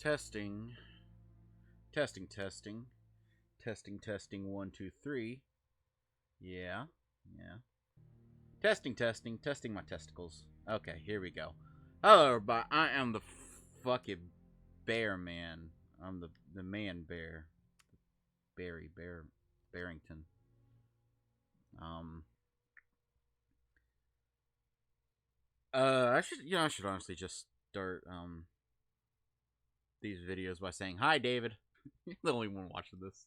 Testing. Testing, testing. Testing, testing, 1, 2, 3. Yeah, yeah. Testing, testing, testing my testicles. Okay, here we go. Hello, everybody. I am the fucking bear man. I'm the man bear. Barrington. I should honestly just start, these videos by saying, hi, David. You're the only one watching this.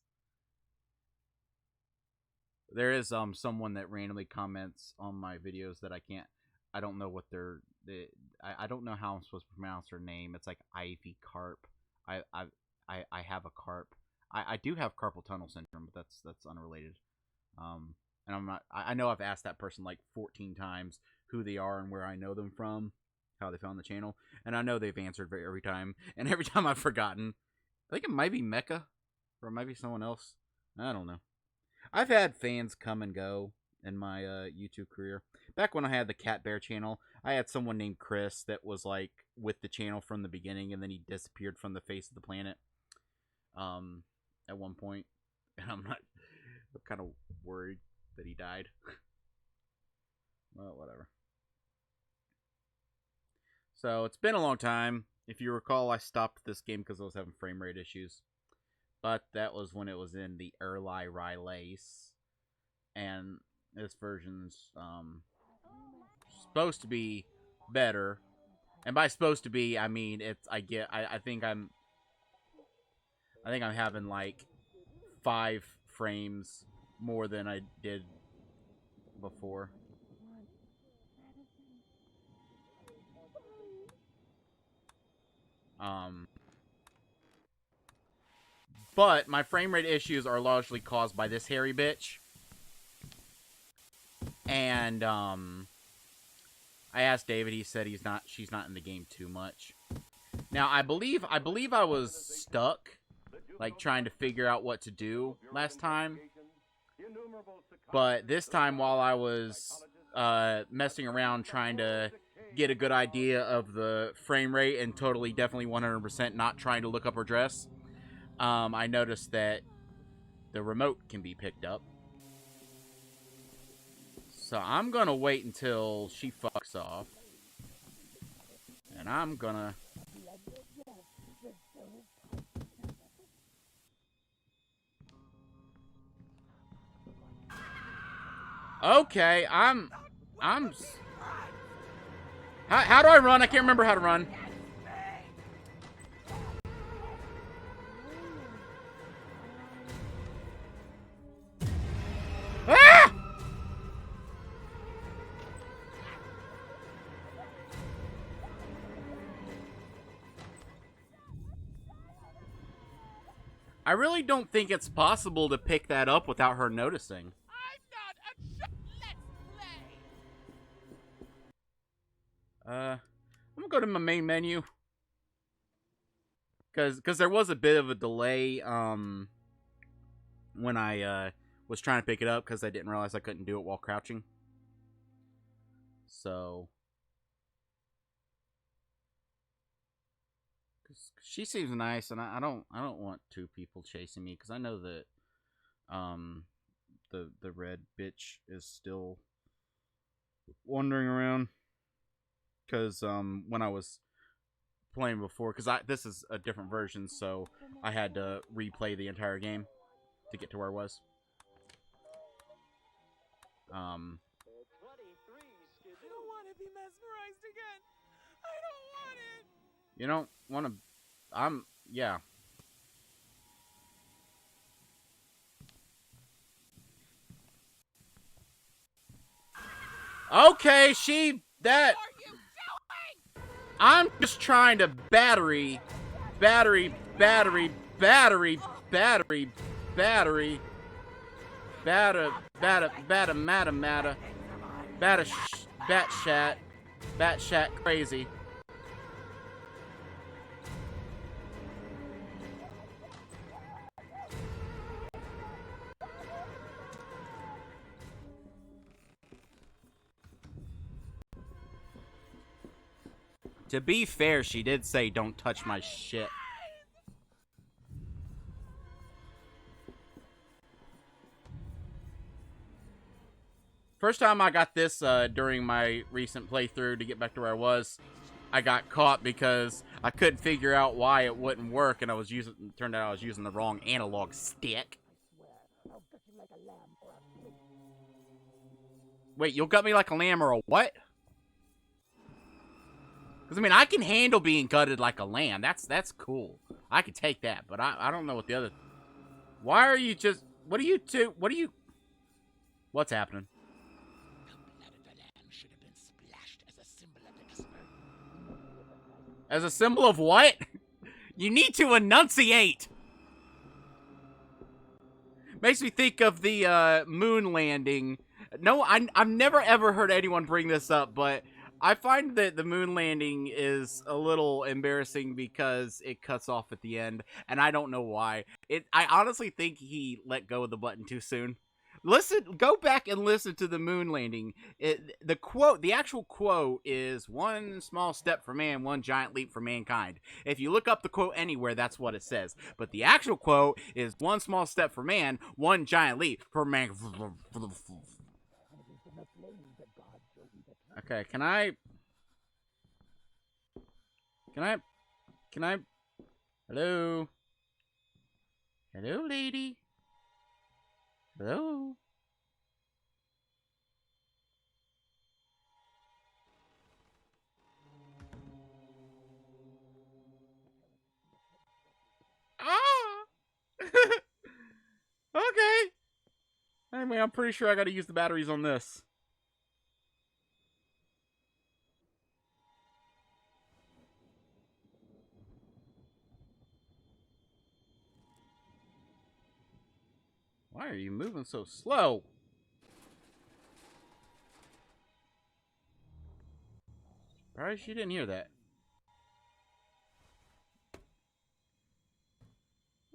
There is, someone that randomly comments on my videos that I don't know what I don't know how I'm supposed to pronounce her name. It's like Ivy Carp. I have a carp. I do have carpal tunnel syndrome, but that's unrelated. And I'm not. I know I've asked that person like 14 times who they are and where I know them from, how they found the channel, and I know they've answered every time. And every time I've forgotten. I think it might be Mecca, or it might be someone else. I don't know. I've had fans come and go in my YouTube career. Back when I had the Cat Bear channel, I had someone named Chris that was like with the channel from the beginning, and then he disappeared from the face of the planet. At one point, and I'm kind of worried that he died. Well, whatever. So it's been a long time. If you recall, I stopped this game because I was having frame rate issues. But that was when it was in the early release, and this version's supposed to be better. And by supposed to be, I mean I think I'm having like 5 frames more than I did before. But my frame rate issues are largely caused by this hairy bitch. And I asked David, he said she's not in the game too much. Now I believe I was stuck, like trying to figure out what to do last time. But this time, while I was messing around trying to get a good idea of the frame rate and definitely 100% not trying to look up her dress, I noticed that the remote can be picked up. So I'm gonna wait until she fucks off. And I'm gonna... Okay, I'm... How do I run? I can't remember how to run. Ah! I really don't think it's possible to pick that up without her noticing. I'm gonna go to my main menu. Cause there was a bit of a delay, when I, was trying to pick it up, because I didn't realize I couldn't do it while crouching. So... she seems nice, and I don't want 2 people chasing me, because I know that, the red bitch is still wandering around. Because, when I was playing before, because this is a different version, so I had to replay the entire game to get to where I was. I don't want to be mesmerized again. I don't want it. You don't want to... yeah. Okay, that... I'm just trying to battery, bat shat crazy. To be fair, she did say, don't touch my shit. First time I got this during my recent playthrough to get back to where I was, I got caught because I couldn't figure out why it wouldn't work, and turned out I was using the wrong analog stick. Wait, you'll gut me like a lamb or a what? Because, I mean, I can handle being gutted like a lamb. That's cool. I can take that, but I don't know what the other... Why are you just... What are you two... What are you... What's happening? As a symbol of what? You need to enunciate! Makes me think of the moon landing. No, I've never ever heard anyone bring this up, but I find that the moon landing is a little embarrassing because it cuts off at the end, and I don't know why. I honestly think he let go of the button too soon. Go back and listen to the moon landing. The actual quote is "One small step for man, one giant leap for mankind." If you look up the quote anywhere, that's what it says. But the actual quote is "One small step for man, one giant leap for man." Okay, can I? Hello? Hello, lady? Hello? Ah! Okay. Anyway, I'm pretty sure I gotta use the batteries on this. Why are you moving so slow? Surprised you didn't hear that.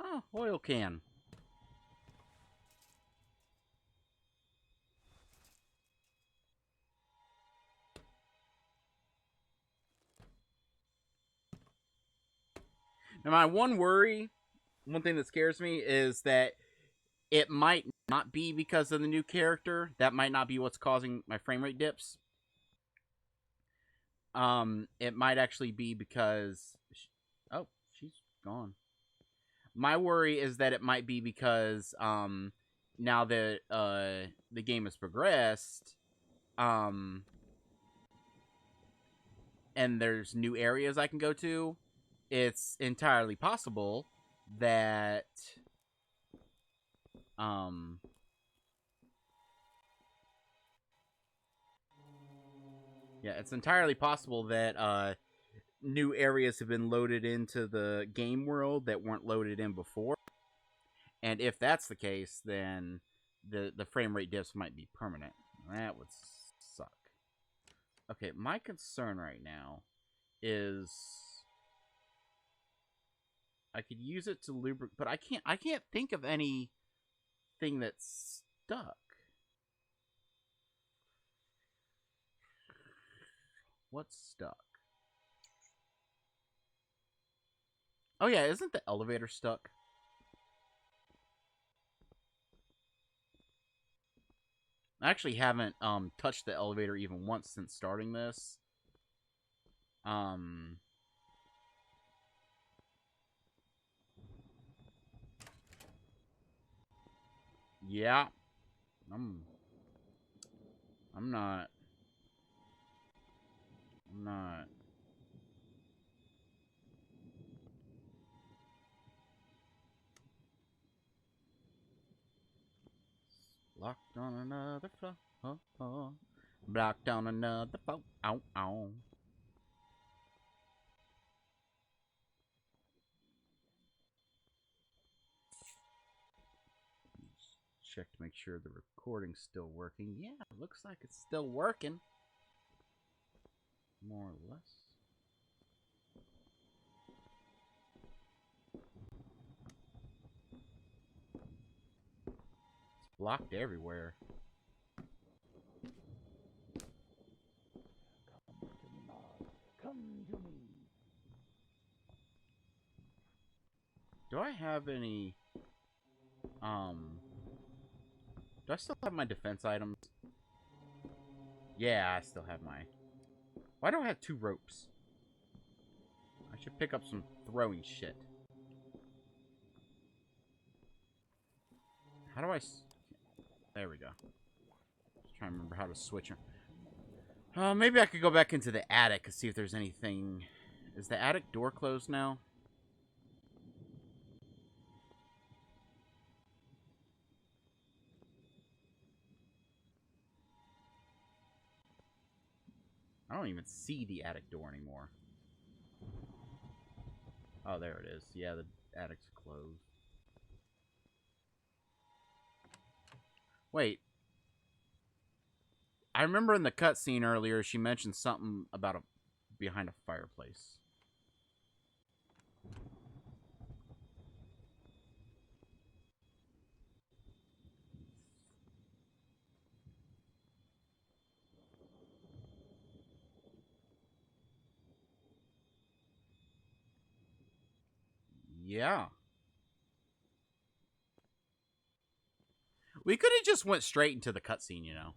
Oh, oil can. Now, my one thing that scares me is that it might not be because of the new character. That might not be what's causing my frame rate dips. It might actually be because... Oh, she's gone. My worry is that it might be because, now that, the game has progressed, and there's new areas I can go to, it's entirely possible that, yeah, it's entirely possible that, new areas have been loaded into the game world that weren't loaded in before. And if that's the case, then the frame rate dips might be permanent. That would suck. Okay, my concern right now is I could use it to lubricate, but I can't think of anything that's stuck. What's stuck? Oh yeah, isn't the elevator stuck? I actually haven't touched the elevator even once since starting this. Yeah. I'm not. Locked on another floor. Blocked on another floor. Ow, ow. Check to make sure the recording's still working. Yeah, it looks like it's still working. More or less. It's blocked everywhere. Come to me. Do I have any... Do I still have my defense items? Yeah, I still have my... Why do I have 2 ropes? I should pick up some throwing shit. How do I... There we go. Just trying to remember how to switch them. Maybe I could go back into the attic and see if there's anything... Is the attic door closed now? I don't even see the attic door anymore. Oh, there it is. Yeah, the attic's closed. Wait. I remember in the cutscene earlier, she mentioned something about behind a fireplace. Yeah. We could have just went straight into the cutscene, you know.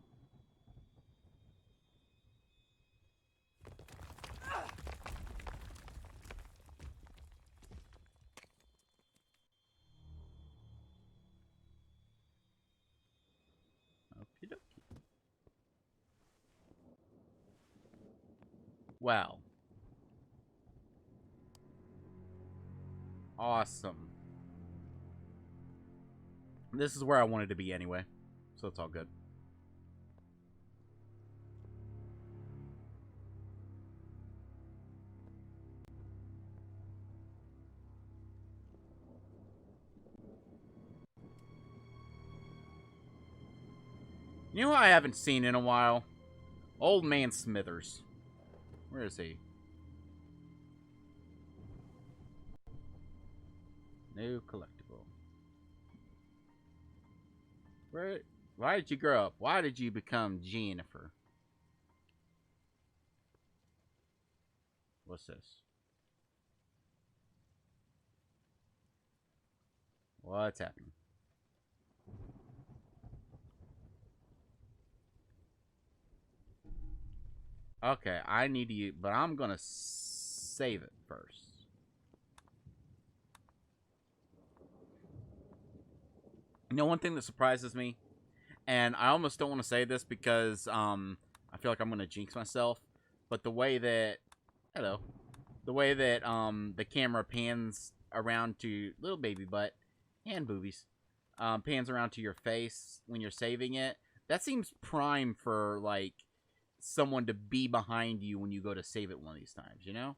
Okie dokie. Well. Awesome. This is where I wanted to be anyway, so it's all good. You know who I haven't seen in a while? Old Man Smithers. Where is he? New collectible. Why did you grow up? Why did you become Jennifer? What's this? What's happening? Okay, I need to, but I'm gonna save it first. You know, one thing that surprises me, and I almost don't want to say this because I feel like I'm gonna jinx myself, but the way that the camera pans around to little baby butt and boobies, pans around to your face when you're saving it, that seems prime for like someone to be behind you when you go to save it one of these times, you know?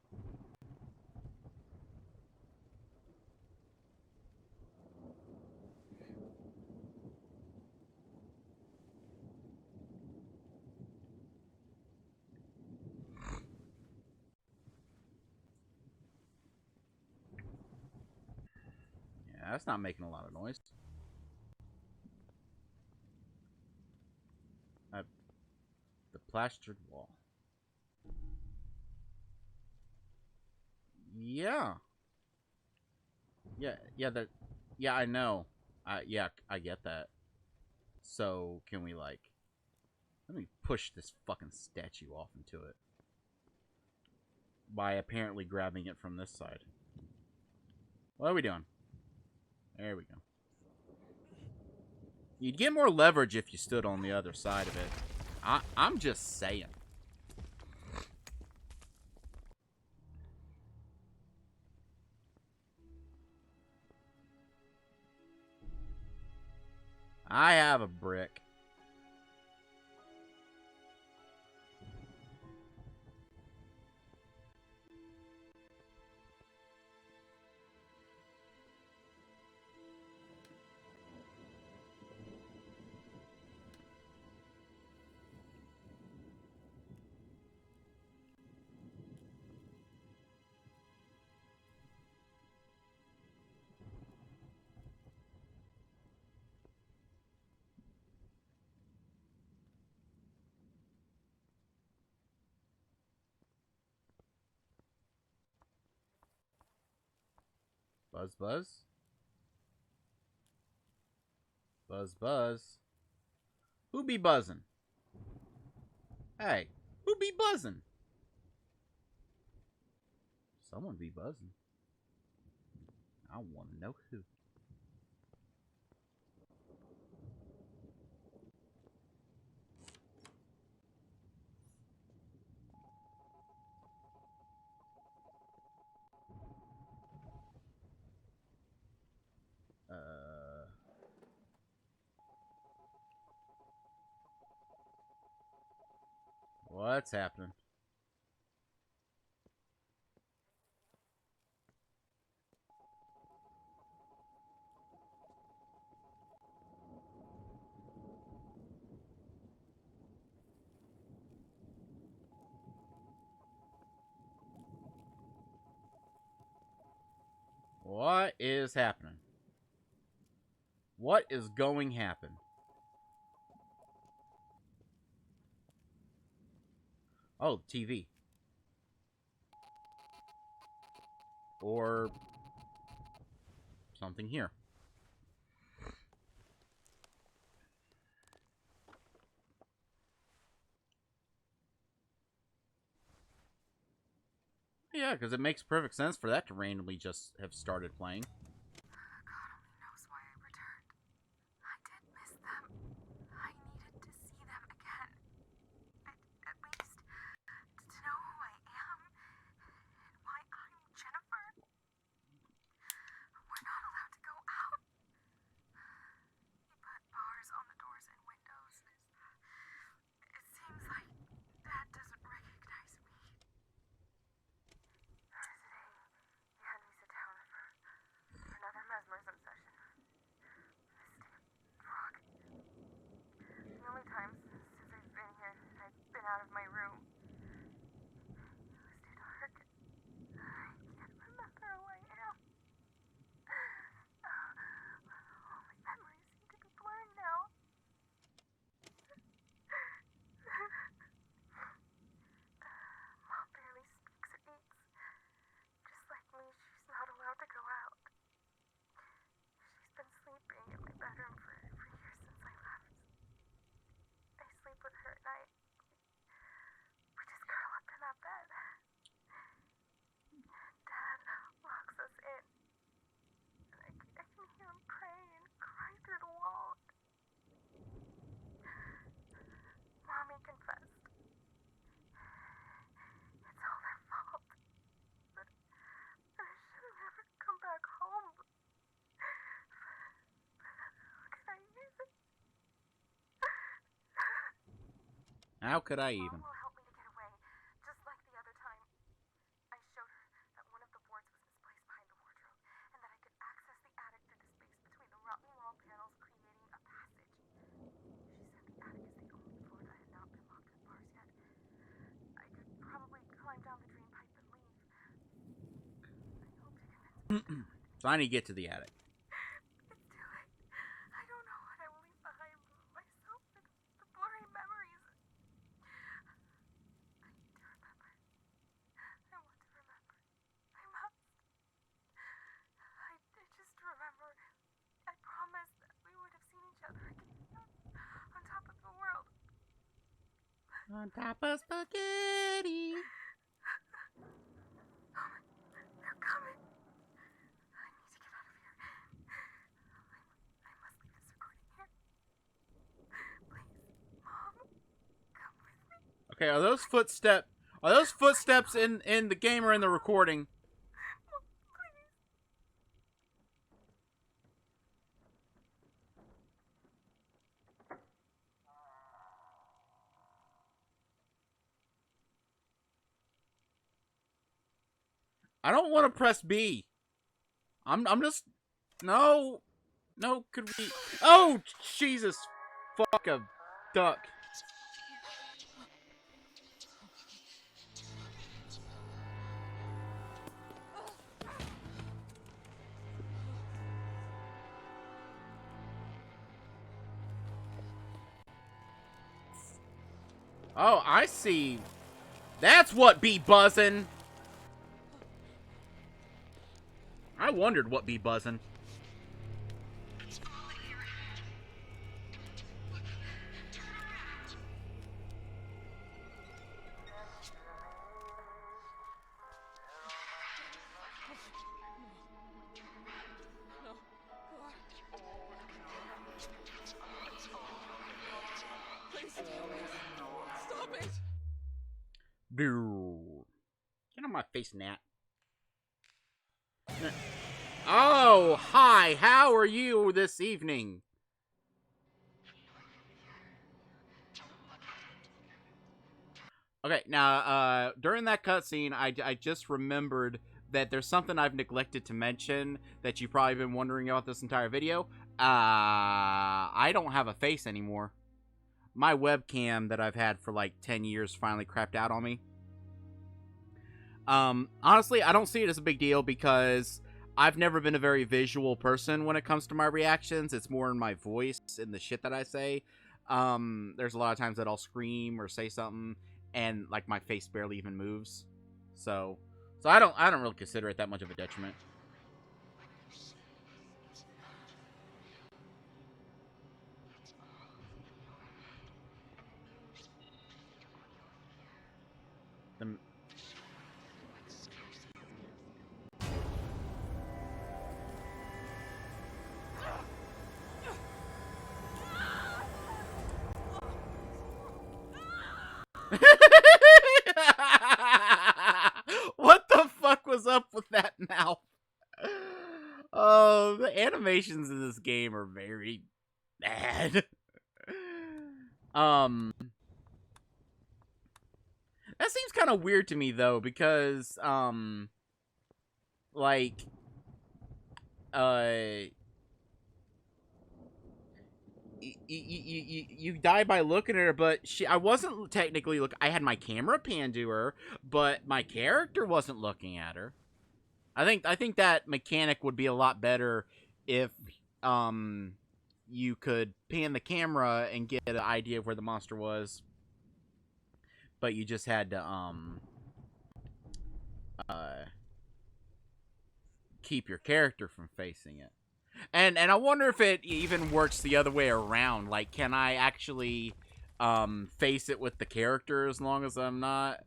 Yeah, that's not making a lot of noise. The plastered wall. Yeah. Yeah, I know. Yeah, I get that. So, can we, like... Let me push this fucking statue off into it. By apparently grabbing it from this side. What are we doing? There we go. You'd get more leverage if you stood on the other side of it. I'm just saying. I have a brick. Buzz, buzz. Buzz, buzz. Who be buzzing? Hey, who be buzzing? Someone be buzzing. I want to know who. What's happening? What is happening? What is going to happen? Oh, TV. Or something here. Yeah, because it makes perfect sense for that to randomly just have started playing. God only knows why I returned. I did miss them. I needed to see them again. At least to know who I am and why I'm Jennifer. We're not allowed to go out. He put bars on the doors and windows. It seems like Dad doesn't recognize me. Today, he had me sit down for another mesmerism session. This damn frog. The only times since I've been here, I've been out of my room. It was too dark. I can't remember who I am. All my memories seem to be blurring now. Mom barely speaks or eats. Just like me, she's not allowed to go out. She's been sleeping in my bedroom for years since I left. I sleep with her at night. We just curl up in that bed. Dad locks us in. And I can hear him pray and cry through the wall. Mommy confessed. It's all their fault. But I should have never come back home. How could I even? Mom will help me to get away, just like the other time. I showed her that one of the boards was misplaced behind the wardrobe, and that I could access the attic through the space between the rotten wall panels, creating a passage. She said the attic is the only floor that had not been locked with bars yet. I could probably climb down the drain pipe and leave. I hope to convince her. So I need to get to the attic. It's too late. I don't know what I will leave behind myself with the blurry memories. I need to remember. I want to remember. I must. I just remember. I promised that we would have seen each other again on top of the world. On top of spaghetti. They're coming. I need to get out of here. I must leave this recording here. Please, Mom, come with me. Okay, are those footsteps in the game or in the recording? Please. I don't want to press B. I'm just no. Could we? Oh, Jesus. Fuck a duck. Oh, I see. That's what be buzzing. I wondered what be buzzing. Dude. Get on my face, Nat. Oh, hi. How are you this evening? Okay, now, during that cutscene, I just remembered that there's something I've neglected to mention that you've probably been wondering about this entire video. I don't have a face anymore. My webcam that I've had for like 10 years finally crapped out on me. Honestly, I don't see it as a big deal because I've never been a very visual person when it comes to my reactions. It's more in my voice and the shit that I say. There's a lot of times that I'll scream or say something and like my face barely even moves. So I don't really consider it that much of a detriment. The What the fuck was up with that mouth? Oh, the animations in this game are very bad. That seems kind of weird to me though, because like you die by looking at her, but I wasn't technically I had my camera panned to her, but my character wasn't looking at her. I think that mechanic would be a lot better if you could pan the camera and get an idea of where the monster was, but you just had to keep your character from facing it. And I wonder if it even works the other way around. Like, can I actually face it with the character as long as I'm not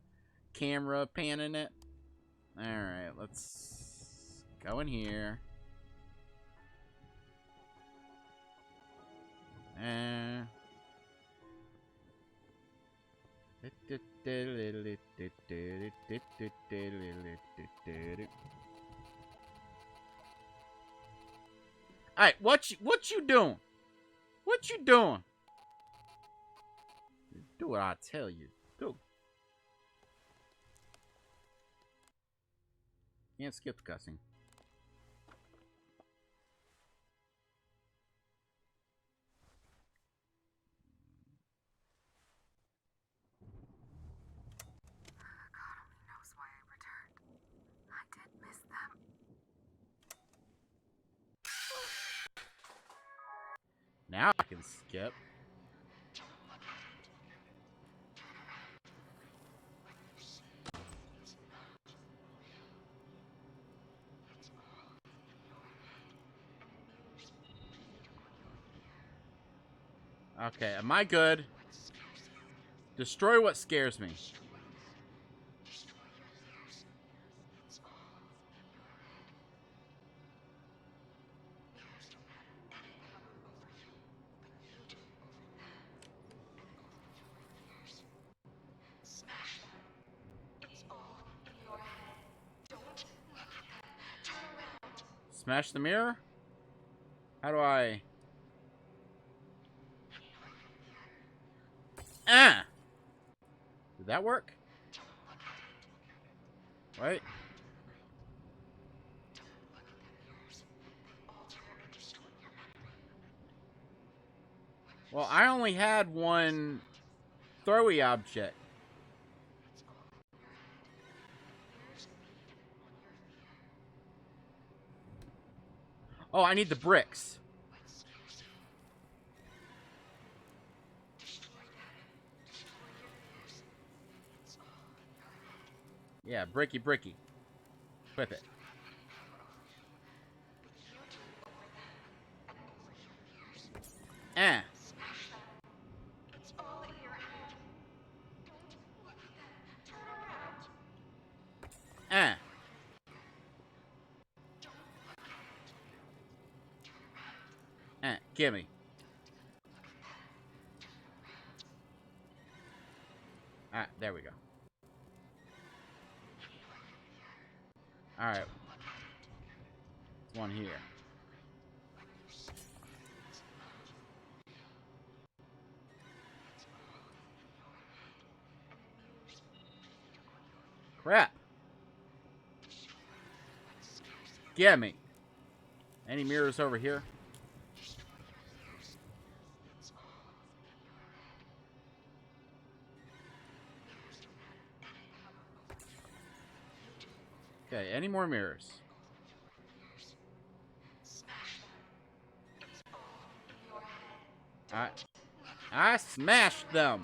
camera panning it? Alright, let's go in here. Alright, what you doing? What you doing? Do what I tell you. Do. Can't skip the cussing. God only knows why I returned. I did miss them. Now I can skip. Okay, am I good? Destroy what scares me. Smash the mirror? How do I... Ah! Did that work? Right? Well, I only had one throwy object. Oh, I need the bricks. Yeah, bricky. Whip it. Ah. Ah. Ah. Gimme. Ah, there we go. Alright. There's one here. Crap. Get me. Any mirrors over here? Okay, any more mirrors? I smashed them.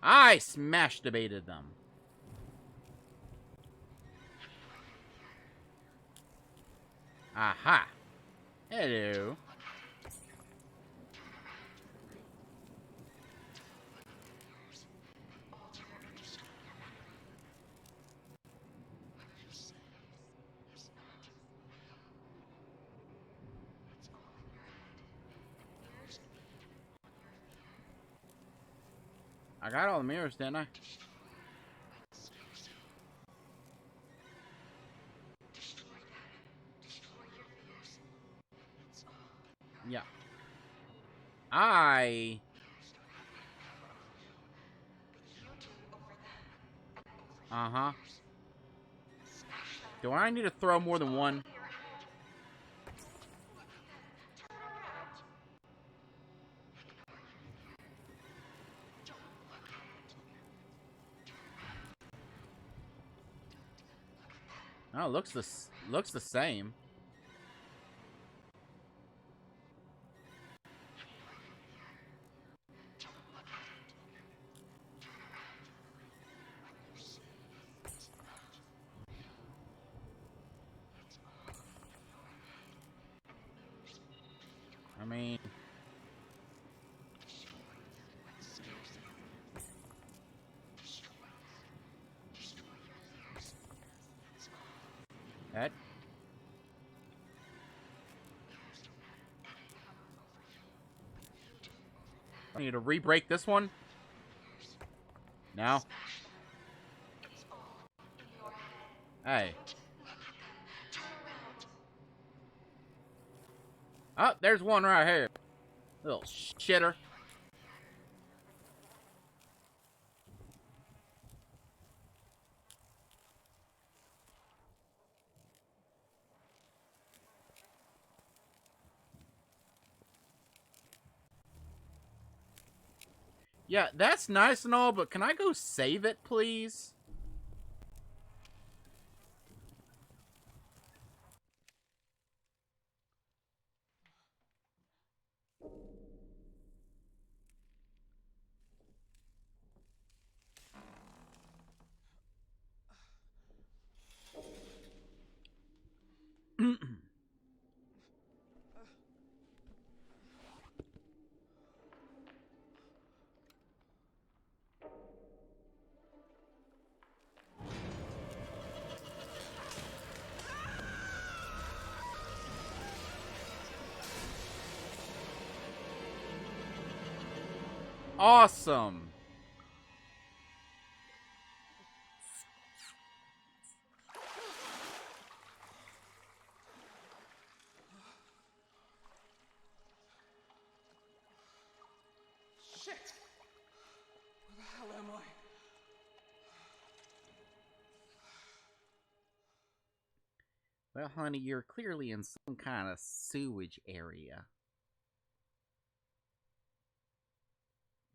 I smashed debated them. Aha. Hello. I got all the mirrors, didn't I? Yeah. Uh-huh. Do I need to throw more than one? Oh, looks the same. I mean, that. I need to re-break this one. Now. Hey. Oh, there's one right here. Little shitter. Yeah, that's nice and all, but can I go save it, please? Awesome. Shit! Where the hell am I? Well, honey, you're clearly in some kind of sewage area.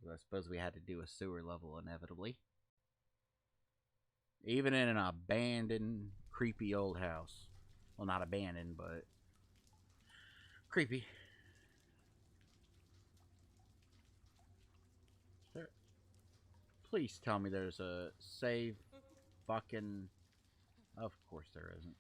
I suppose we had to do a sewer level inevitably. Even in an abandoned, creepy old house. Well, not abandoned, but creepy. Please tell me there's a save fucking... Of course there isn't.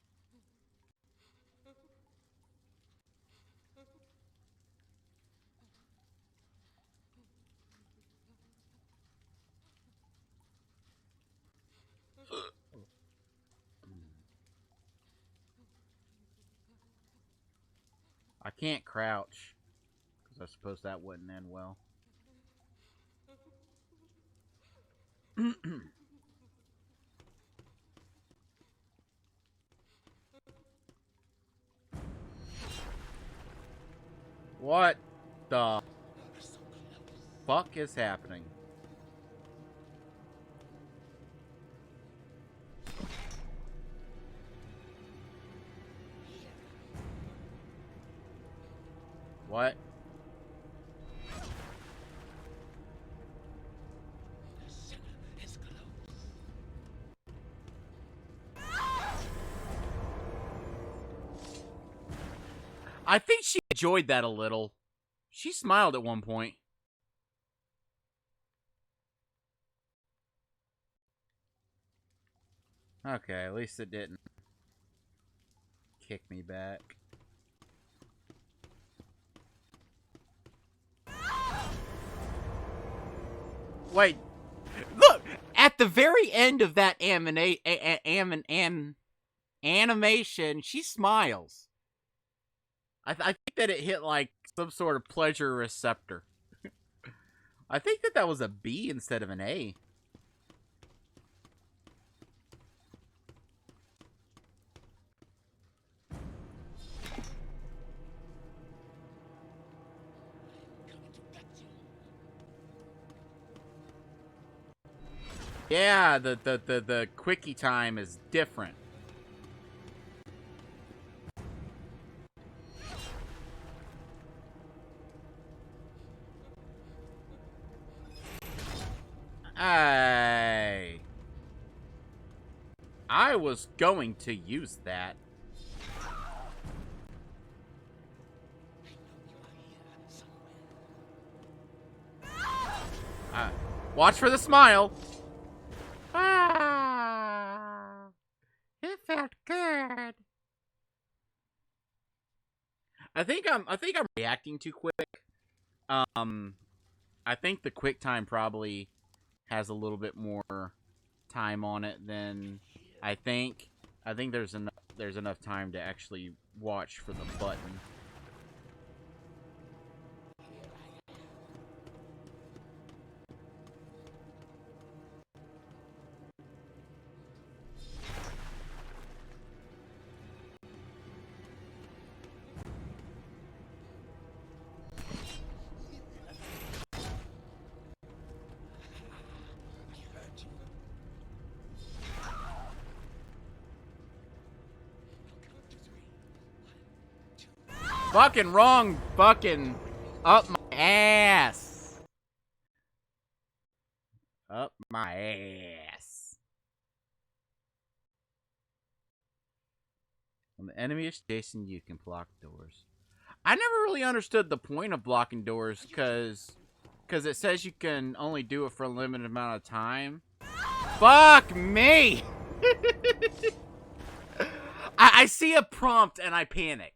I can't crouch, because I suppose that wouldn't end well. What the fuck is happening? What? I think she enjoyed that a little. She smiled at one point. Okay, at least it didn't kick me back. Wait, look! At the very end of that animation, she smiles. I think that it hit like some sort of pleasure receptor. I think that was a B instead of an A. Yeah, the quickie time is different. I was going to use that. Watch for the smile. Ah, it felt good. I think I'm reacting too quick. I think the quick time probably has a little bit more time on it than I think. I think there's enough time to actually watch for the button. Fucking wrong fucking up my ass. Up my ass. When the enemy is chasing you, can block doors. I never really understood the point of blocking doors because it says you can only do it for a limited amount of time. Fuck me! I see a prompt and I panic.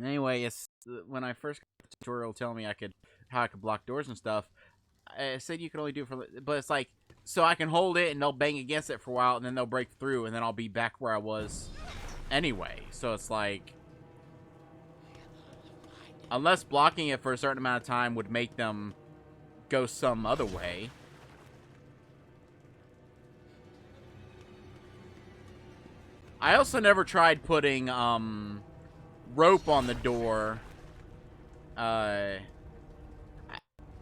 Anyway, it's when I first got the tutorial telling me how I could block doors and stuff. I said you could only do it for, but it's like, so I can hold it and they'll bang against it for a while and then they'll break through and then I'll be back where I was anyway. So it's like, unless blocking it for a certain amount of time would make them go some other way. I also never tried putting rope on the door. I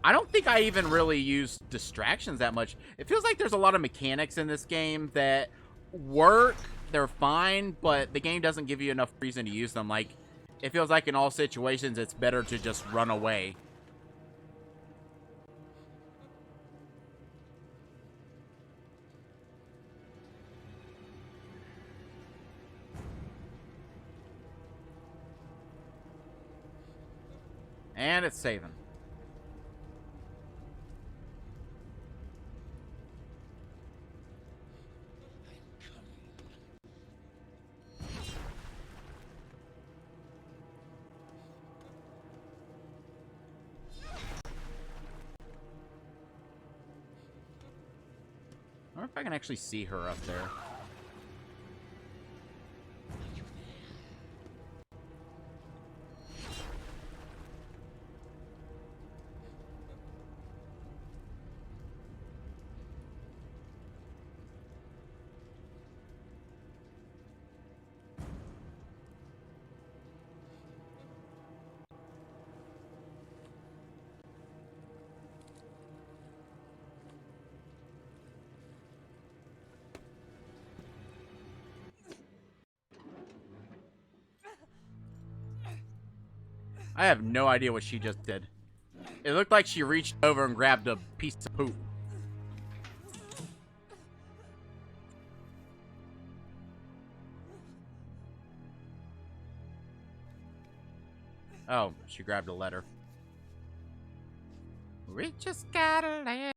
don't think I even really use distractions that much. It feels like there's a lot of mechanics in this game that work, they're fine, but the game doesn't give you enough reason to use them. Like, it feels like in all situations it's better to just run away. And it's saving. I wonder if I can actually see her up there. I have no idea what she just did. It looked like she reached over and grabbed a piece of poop. Oh, she grabbed a letter. We just got a letter.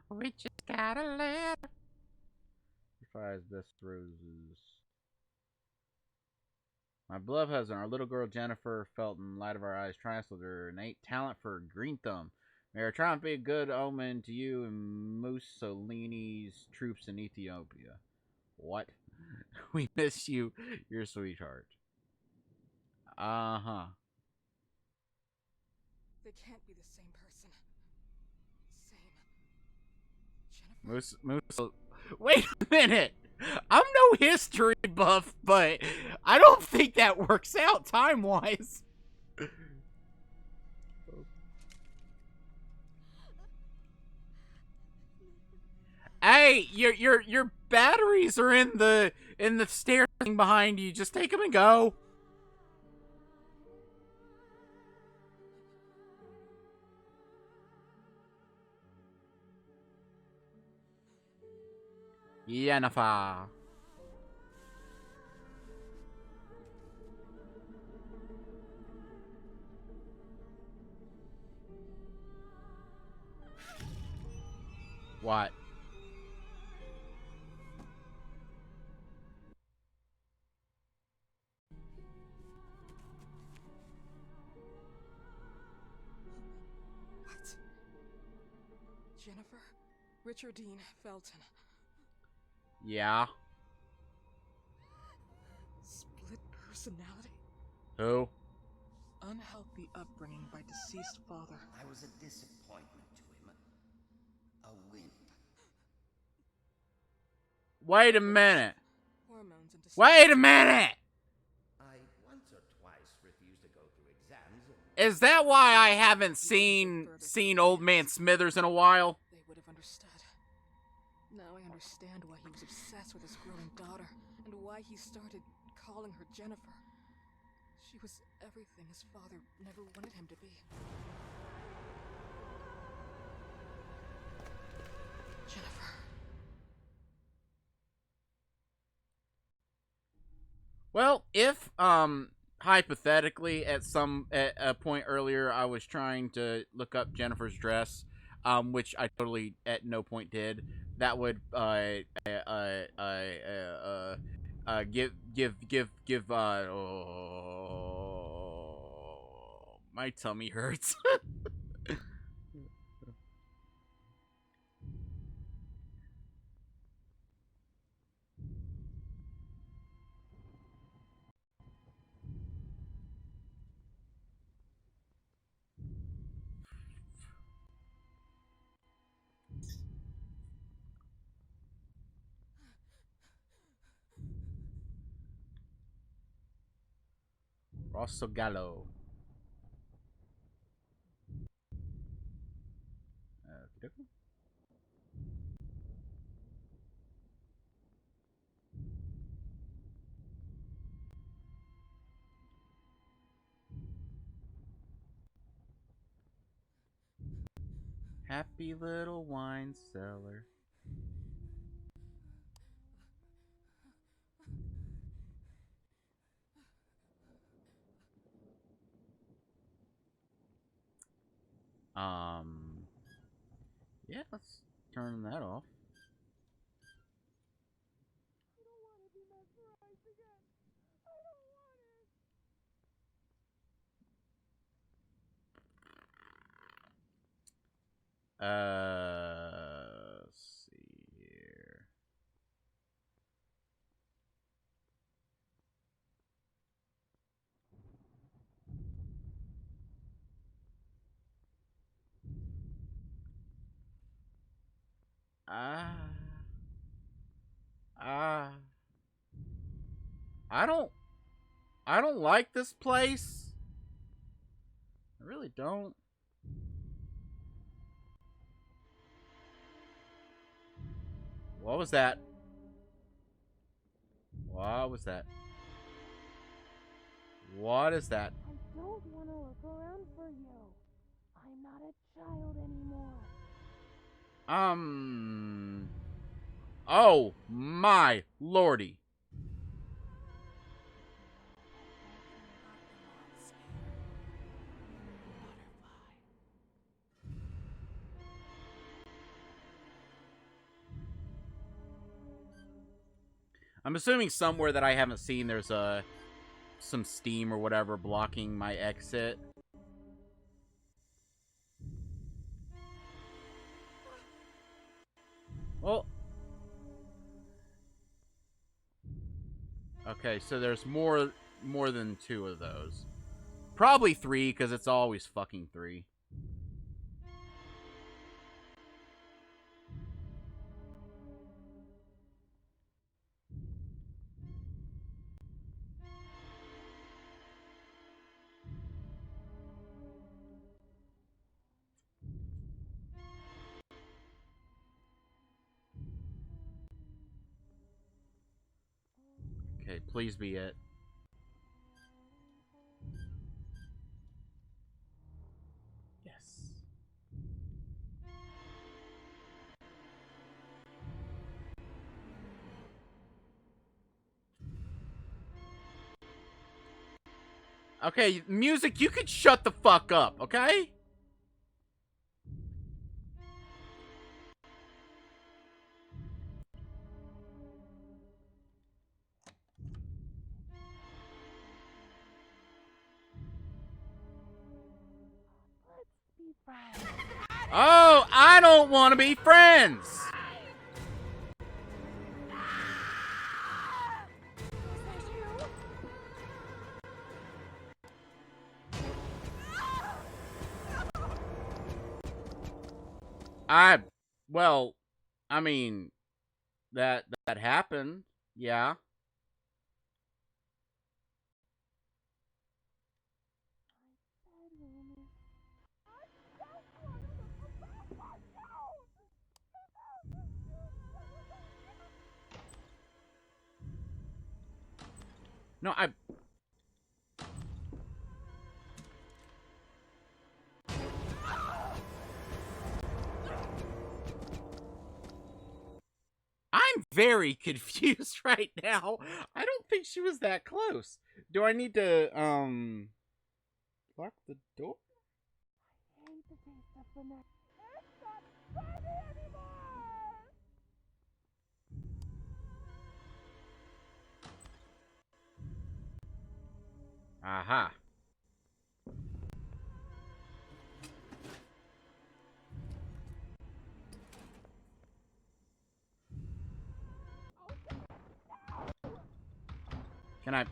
We just got a letter. Fires best roses. My beloved husband, our little girl Jennifer, felt in light of our eyes triumphs with her innate talent for green thumb. May our triumph be a good omen to you and Mussolini's troops in Ethiopia. What? We miss you, your sweetheart. Uh-huh. They can't be the same person. Same. Jennifer? Wait a minute! I'm no history buff, but I don't think that works out time-wise. Hey, your batteries are in the stair thing behind you. Just take them and go. Jennifer. What? What? Jennifer? Richardine Felton. Yeah. Split personality? Who? Unhealthy upbringing by deceased father. I was a disappointment to him. A wimp. Wait a minute. Hormones and Wait a minute. I once or twice refused to go through exams. Is that why I haven't seen Old Man Smithers in a while? They would have understood. Now I understand why he was obsessed with his growing daughter, and why he started calling her Jennifer. She was everything his father never wanted him to be. Jennifer. Well, if hypothetically at a point earlier I was trying to look up Jennifer's dress, which I totally at no point did, that would give oh, my tummy hurts. Rosso Gallo. Happy little wine cellar. Yeah, let's turn that off. Let's see here. Ah. I don't like this place. I really don't. What was that? What was that? What is that? don't want to look around for you. I'm not a child anymore. Oh my lordy. I'm assuming somewhere that I haven't seen there's some steam or whatever blocking my exit. Well, okay, so there's more than 2 of those. Probably 3, because it's always fucking 3. Okay, please be it. Yes. Okay, music, you could shut the fuck up, okay? Oh, I don't want to be friends. Well, I mean, that happened, yeah. No, I'm very confused right now. I don't think she was that close. Do I need to, lock the door? I hate the taste of the neck. It's not funny anymore! Aha. Can I...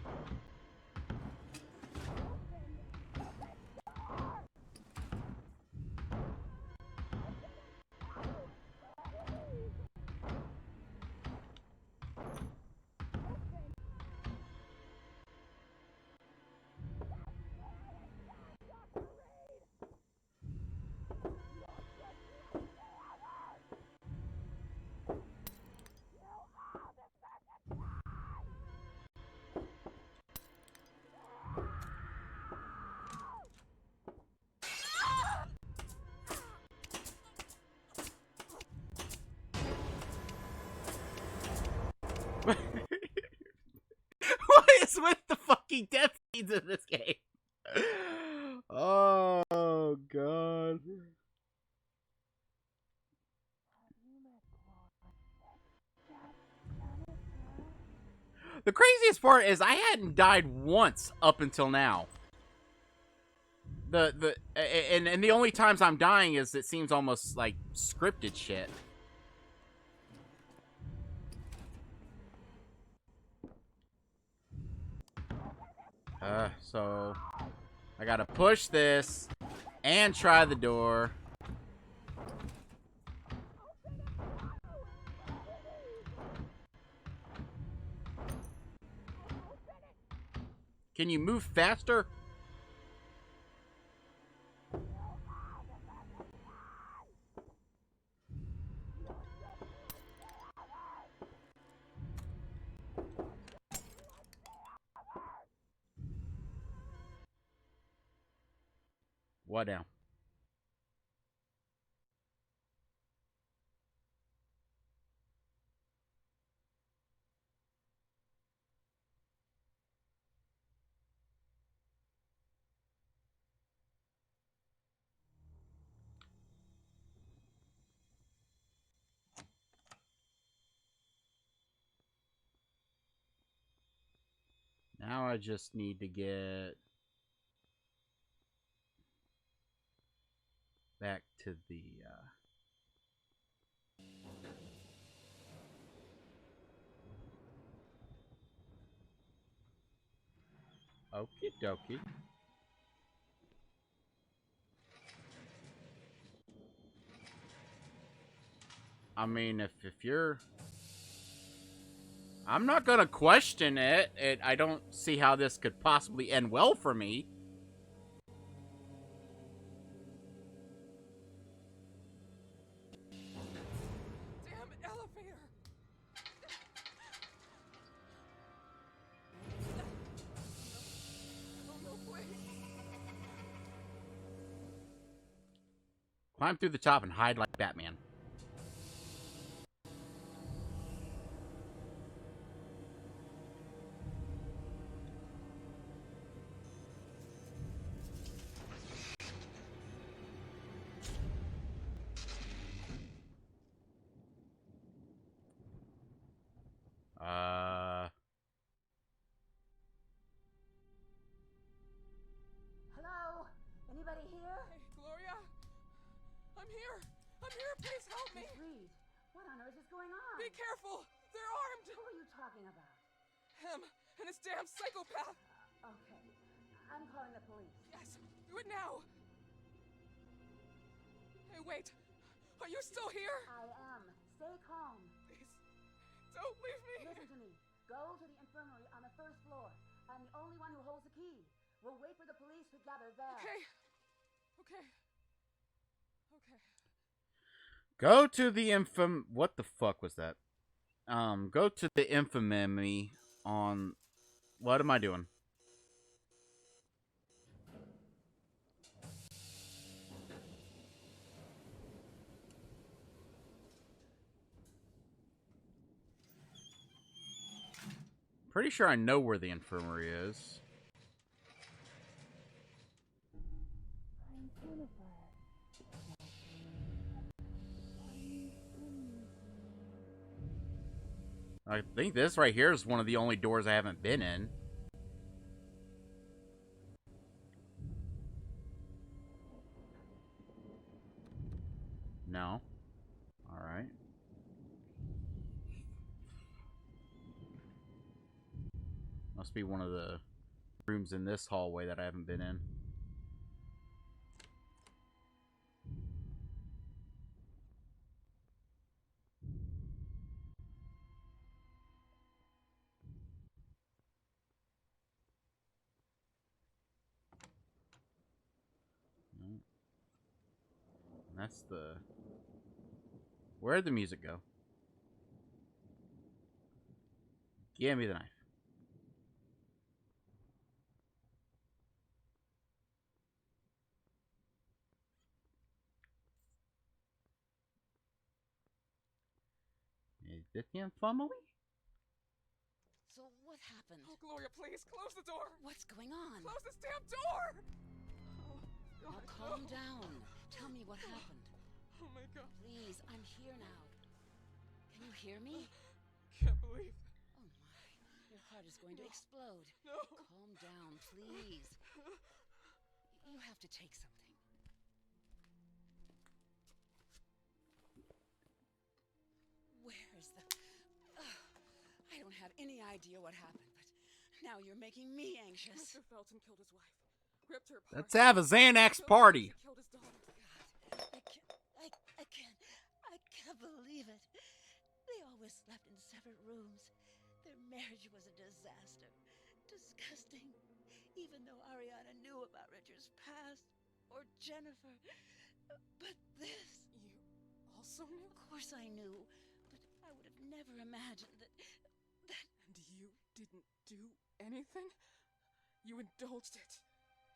What is with the fucking death scenes in this game? Oh, God. The craziest part is I hadn't died once up until now. And the only times I'm dying is it seems almost like scripted shit. So I gotta push this and try the door. Can you move faster? What now? Now I just need to get back to the okie dokie. I mean, if you're, I'm not gonna question it. I don't see how this could possibly end well for me. Damn elevator! Oh no, please! Climb through the top and hide like Batman. Hello? Anybody here? Hey, Gloria? I'm here! I'm here! Please help me! Miss Reed, what on earth is going on? Be careful! They're armed! Who are you talking about? Him and his damn psychopath! Okay, I'm calling the police. Yes, do it now! Hey, wait! Are you still here? I am. Stay calm. Please, don't leave me! Listen to me. Go to the infirmary on the first floor. I'm the only one who holds the key. We'll wait for the police to gather there. Okay. Okay. Okay. Go to the What the fuck was that? Go to the infamy on. What am I doing? Pretty sure I know where the infirmary is. I think this right here is one of the only doors I haven't been in. No. Alright. Must be one of the rooms in this hallway that I haven't been in. No. That's the... Where'd the music go? Give me the knife. Is this the infirmary? So what happened? Oh, Gloria, please, close the door! What's going on? Close this damn door! Oh, Now God, calm no. down. Tell me what happened. Oh my God. Please, I'm here now. Can you hear me? Can't believe. Oh my, your heart is going to explode. No. Calm down, please. You have to take something. Where is the... I don't have any idea what happened, but now you're making me anxious. Mr. Felton killed his wife. Ripped her apart. Let's have a Xanax Killed her party. and killed his daughter. I can't believe it. They always slept in separate rooms. Their marriage was a disaster. Disgusting. Even though Ariana knew about Richard's past, or Jennifer. But this... You also knew? Of course I knew, but I would have never imagined that... And you didn't do anything? You indulged it.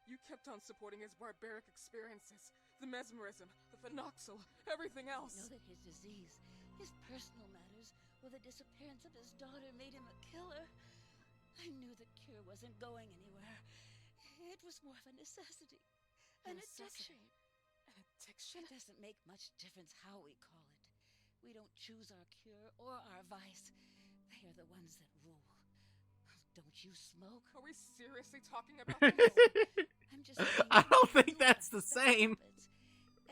You kept on supporting his barbaric experiences. The mesmerism, the phenoxyl, everything I else. know that his disease, his personal matters, or the disappearance of his daughter made him a killer. I knew the cure wasn't going anywhere. It was more of a necessity. An addiction. An addiction? It doesn't make much difference how we call it. We don't choose our cure or our vice. They are the ones that rule. Don't you smoke? Are we seriously talking about this? I'm just saying I don't you think knew that's about the bad same. habits.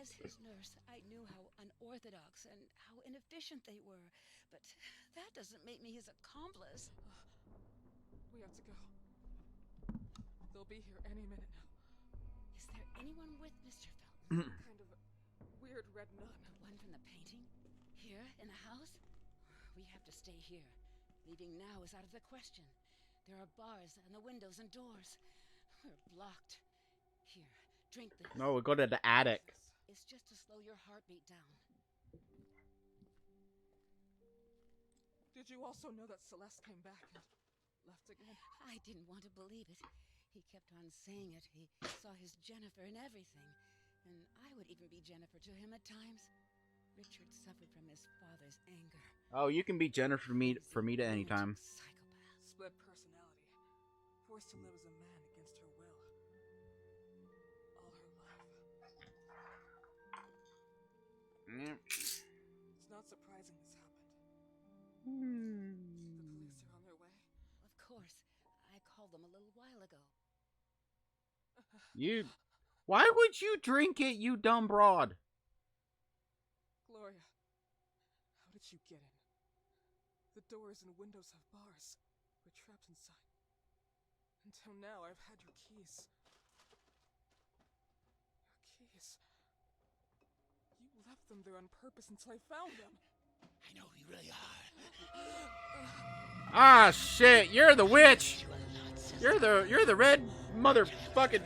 As his nurse, I knew how unorthodox and how inefficient they were, but that doesn't make me his accomplice. We have to go. They'll be here any minute now. Is there anyone with Mr. Felton? Kind of weird red nun. The one from the painting? Here, in the house? We have to stay here. Leaving now is out of the question. There are bars and the windows and doors. We're blocked. Here, drink this. No, we'll go to the attic. It's just to slow your heartbeat down. Did you also know that Celeste came back and left again? I didn't want to believe it. He kept on saying it. He saw his Jennifer and everything. And I would even be Jennifer to him at times. Richard suffered from his father's anger. Oh, you can be Jennifer for me to any time. Psychopath. Split personality. Forced to live as a man against her will. All her life. It's not surprising this happened. The police are on their way. Of course. I called them a little while ago. Why would you drink it, you dumb broad? Gloria, how did you get in? The doors and windows have bars. We're trapped inside. Until now, I've had your keys. Your keys. You left them there on purpose until I found them. I know who you really are. Ah, shit! You're the witch. You're the red motherfucking.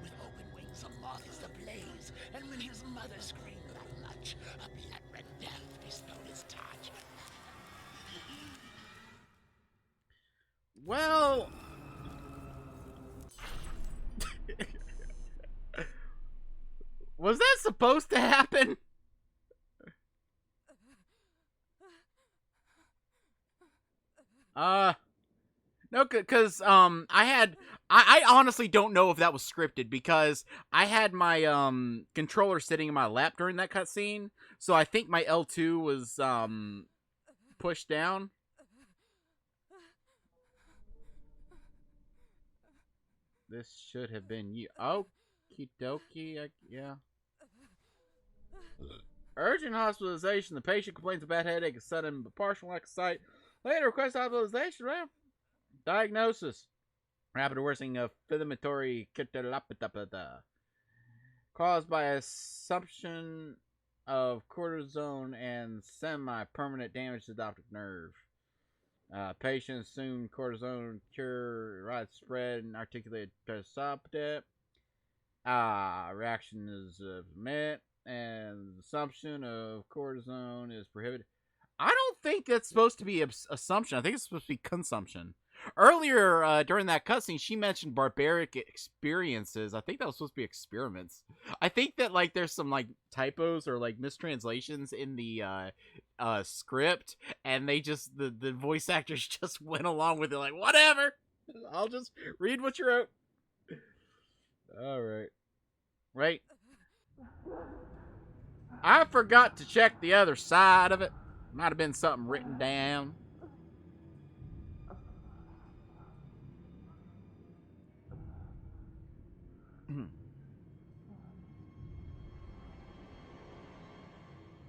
With open wings, a moth is ablaze, and when his mother screamed that much, a blood red death bestowed his touch. Well. Was that supposed to happen? No, because I honestly don't know if that was scripted, because I had my controller sitting in my lap during that cutscene, so I think my L2 was pushed down. This should have been you. Okie dokie, yeah. Urgent hospitalization. The patient complains of bad headache, a sudden but partial lack of sight. Later requests hospitalization. Diagnosis. Rapid worsening of filamentary caused by assumption of cortisone and semi-permanent damage to the optic nerve. Patient assumed cortisone cure widespread and articulated perisoptic. Reaction is met, and assumption of cortisone is prohibited. I don't think that's supposed to be assumption. I think it's supposed to be consumption. Earlier, during that cutscene, she mentioned barbaric experiences. I think that was supposed to be experiments. I think that, like, there's some, like, typos or, like, mistranslations in the script, and they just, the voice actors just went along with it, like, whatever! I'll just read what you wrote. Alright. Right. I forgot to check the other side of it. Might have been something written down.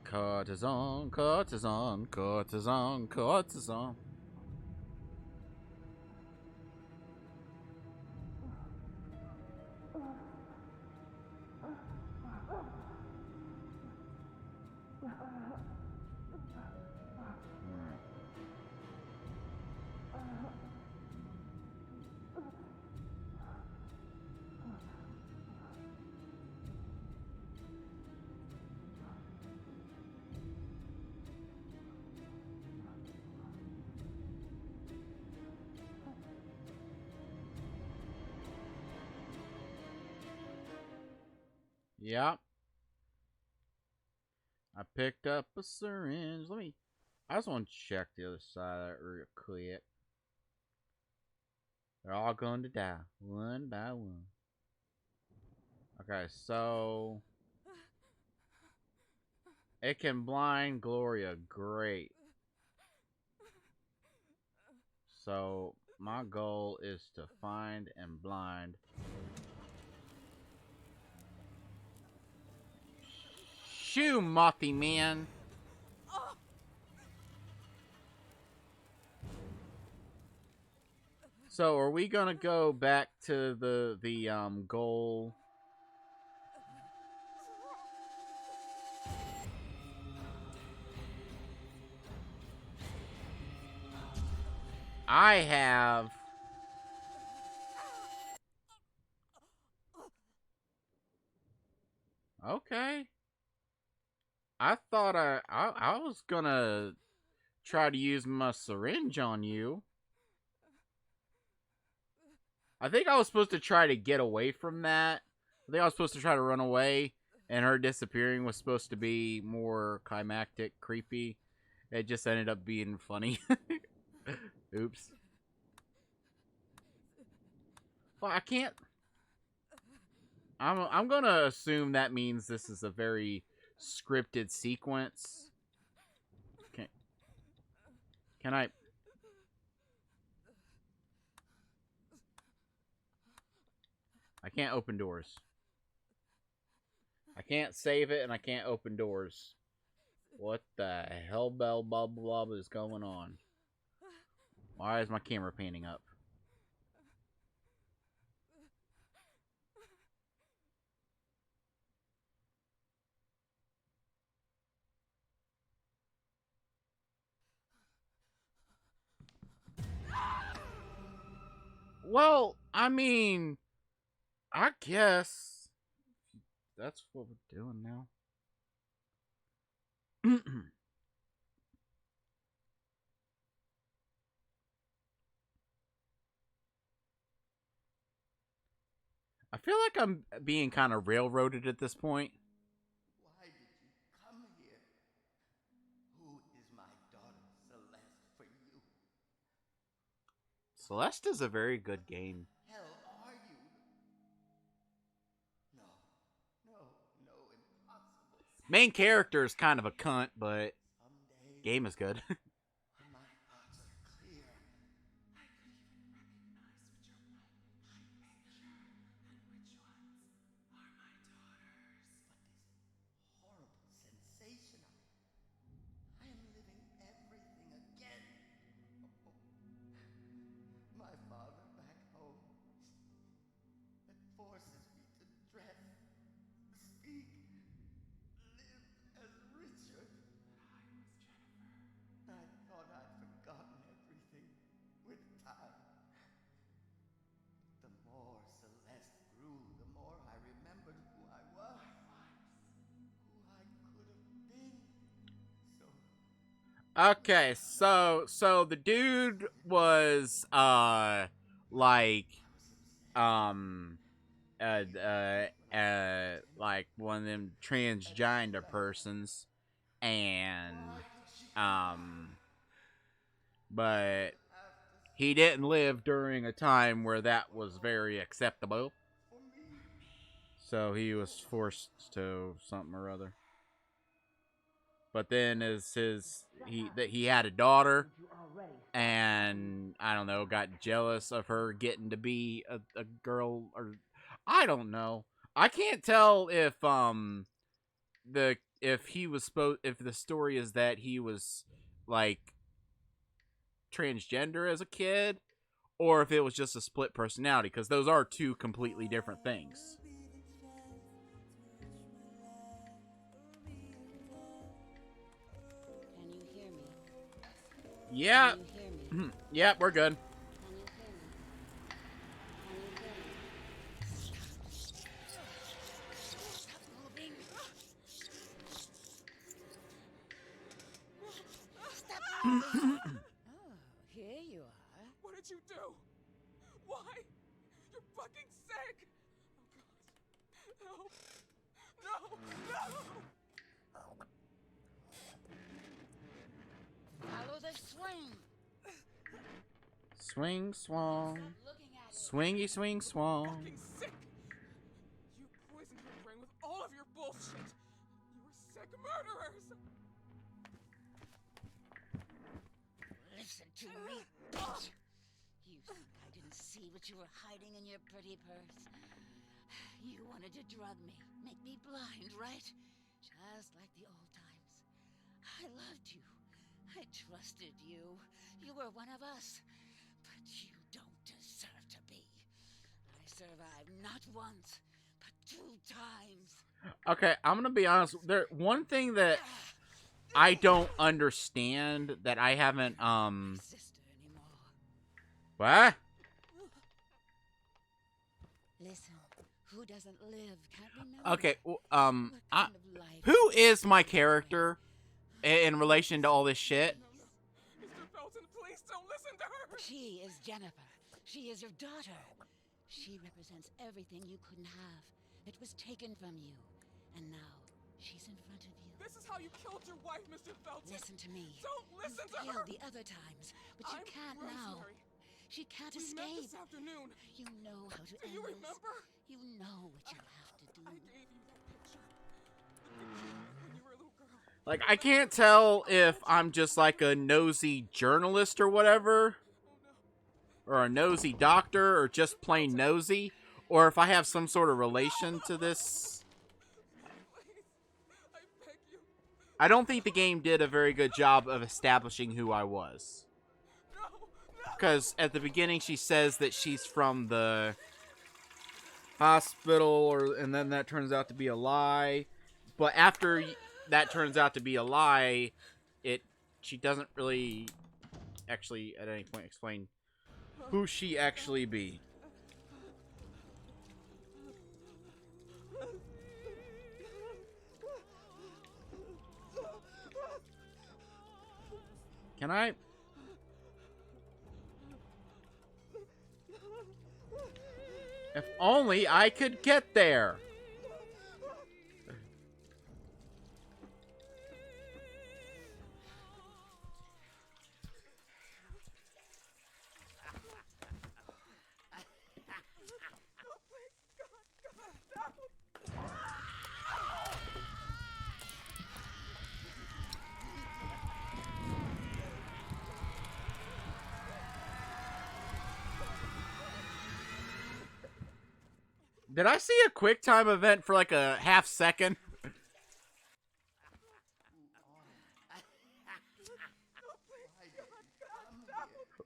Cortisone, cortisone, cortisone, cortisone. Yep. I picked up a syringe. I just want to check the other side of that real quick. They're all going to die, one by one. Okay, so it can blind Gloria. Great. So my goal is to find and blind. Shoo, Mothy man. So are we gonna go back to the goal? I have. Okay. I thought I was gonna try to use my syringe on you. I think I was supposed to try to get away from that. I think I was supposed to try to run away, and her disappearing was supposed to be more climactic, creepy. It just ended up being funny. Oops. Well, I can't. I'm gonna assume that means this is a very scripted sequence. Can I? I can't open doors. I can't save it, and I can't open doors. What the hell, bell blah blah is going on? Why is my camera painting up? Well, I mean, I guess that's what we're doing now. I feel like I'm being kind of railroaded at this point. Why did you come here? Who is my daughter, Celeste, for you? Celeste is a very good game. Hell are you? No, no, impossible. Main character is kind of a cunt, but Someday, game is good. when my thoughts are clear, I could even recognize which are my nature and which ones are my daughters. But this horrible sensation of I am living everything again. Oh, my father back home. It forces me to dress, speak, live as Richard. I was Jennifer. I thought I'd forgotten everything with time. The more Celeste grew, the more I remembered who I was. Who I could have been. So Okay, so the dude was like like one of them transgender persons, and but he didn't live during a time where that was very acceptable, so he was forced to something or other. But then as he had a daughter, and I don't know, got jealous of her getting to be a girl, or I don't know. I can't tell if he was if the story is that he was like transgender as a kid, or if it was just a split personality, because those are two completely different things. Can you hear me? Yeah. Can you hear me? Yep, we're good. Can you hear me? Can you hear me? Stop moving! Stop moving! Oh, here you are. What did you do? Why? You're fucking sick! Oh god. Help. Follow the swing. Swing, swong. Stop looking at it. Swingy, swing, swong. Fucking sick! You poisoned her brain with all of your bullshit! You were sick murderers! Listen to me, bitch. You think I didn't see what you were hiding in your pretty purse? You wanted to drug me, make me blind, right? Just like the old times. I loved you. I trusted you. You were one of us. But you don't deserve to be. I survived not once, but 2 times. Okay, I'm gonna be honest. There, one thing that I don't understand that I haven't Sister anymore. what? Listen, who doesn't live can't remember. Okay, What kind of life who is my character in relation to all this shit? Mr. Felton, please don't listen to her! She is Jennifer. She is your daughter. She represents everything you couldn't have. It was taken from you. And now, she's in front of you. This is how you killed your wife, Mr. Felton! Listen to me. Don't listen you to her! failed the other times, but you I'm can't now. Rosemary. She can't We met escape. this afternoon. You know how to Do end you this. remember? You know what you have to do. I gave you that picture. The picture when you were a little girl. Like, I can't tell if I'm just like a nosy journalist or whatever, or a nosy doctor, or just plain nosy, or if I have some sort of relation to this. Please, I beg you. I don't think the game did a very good job of establishing who I was. No, no! Because at the beginning she says that she's from the hospital, and then that turns out to be a lie. But after that turns out to be a lie, she doesn't really actually at any point explain who she actually be. Can I? If only I could get there. Did I see a quick time event for like a half second?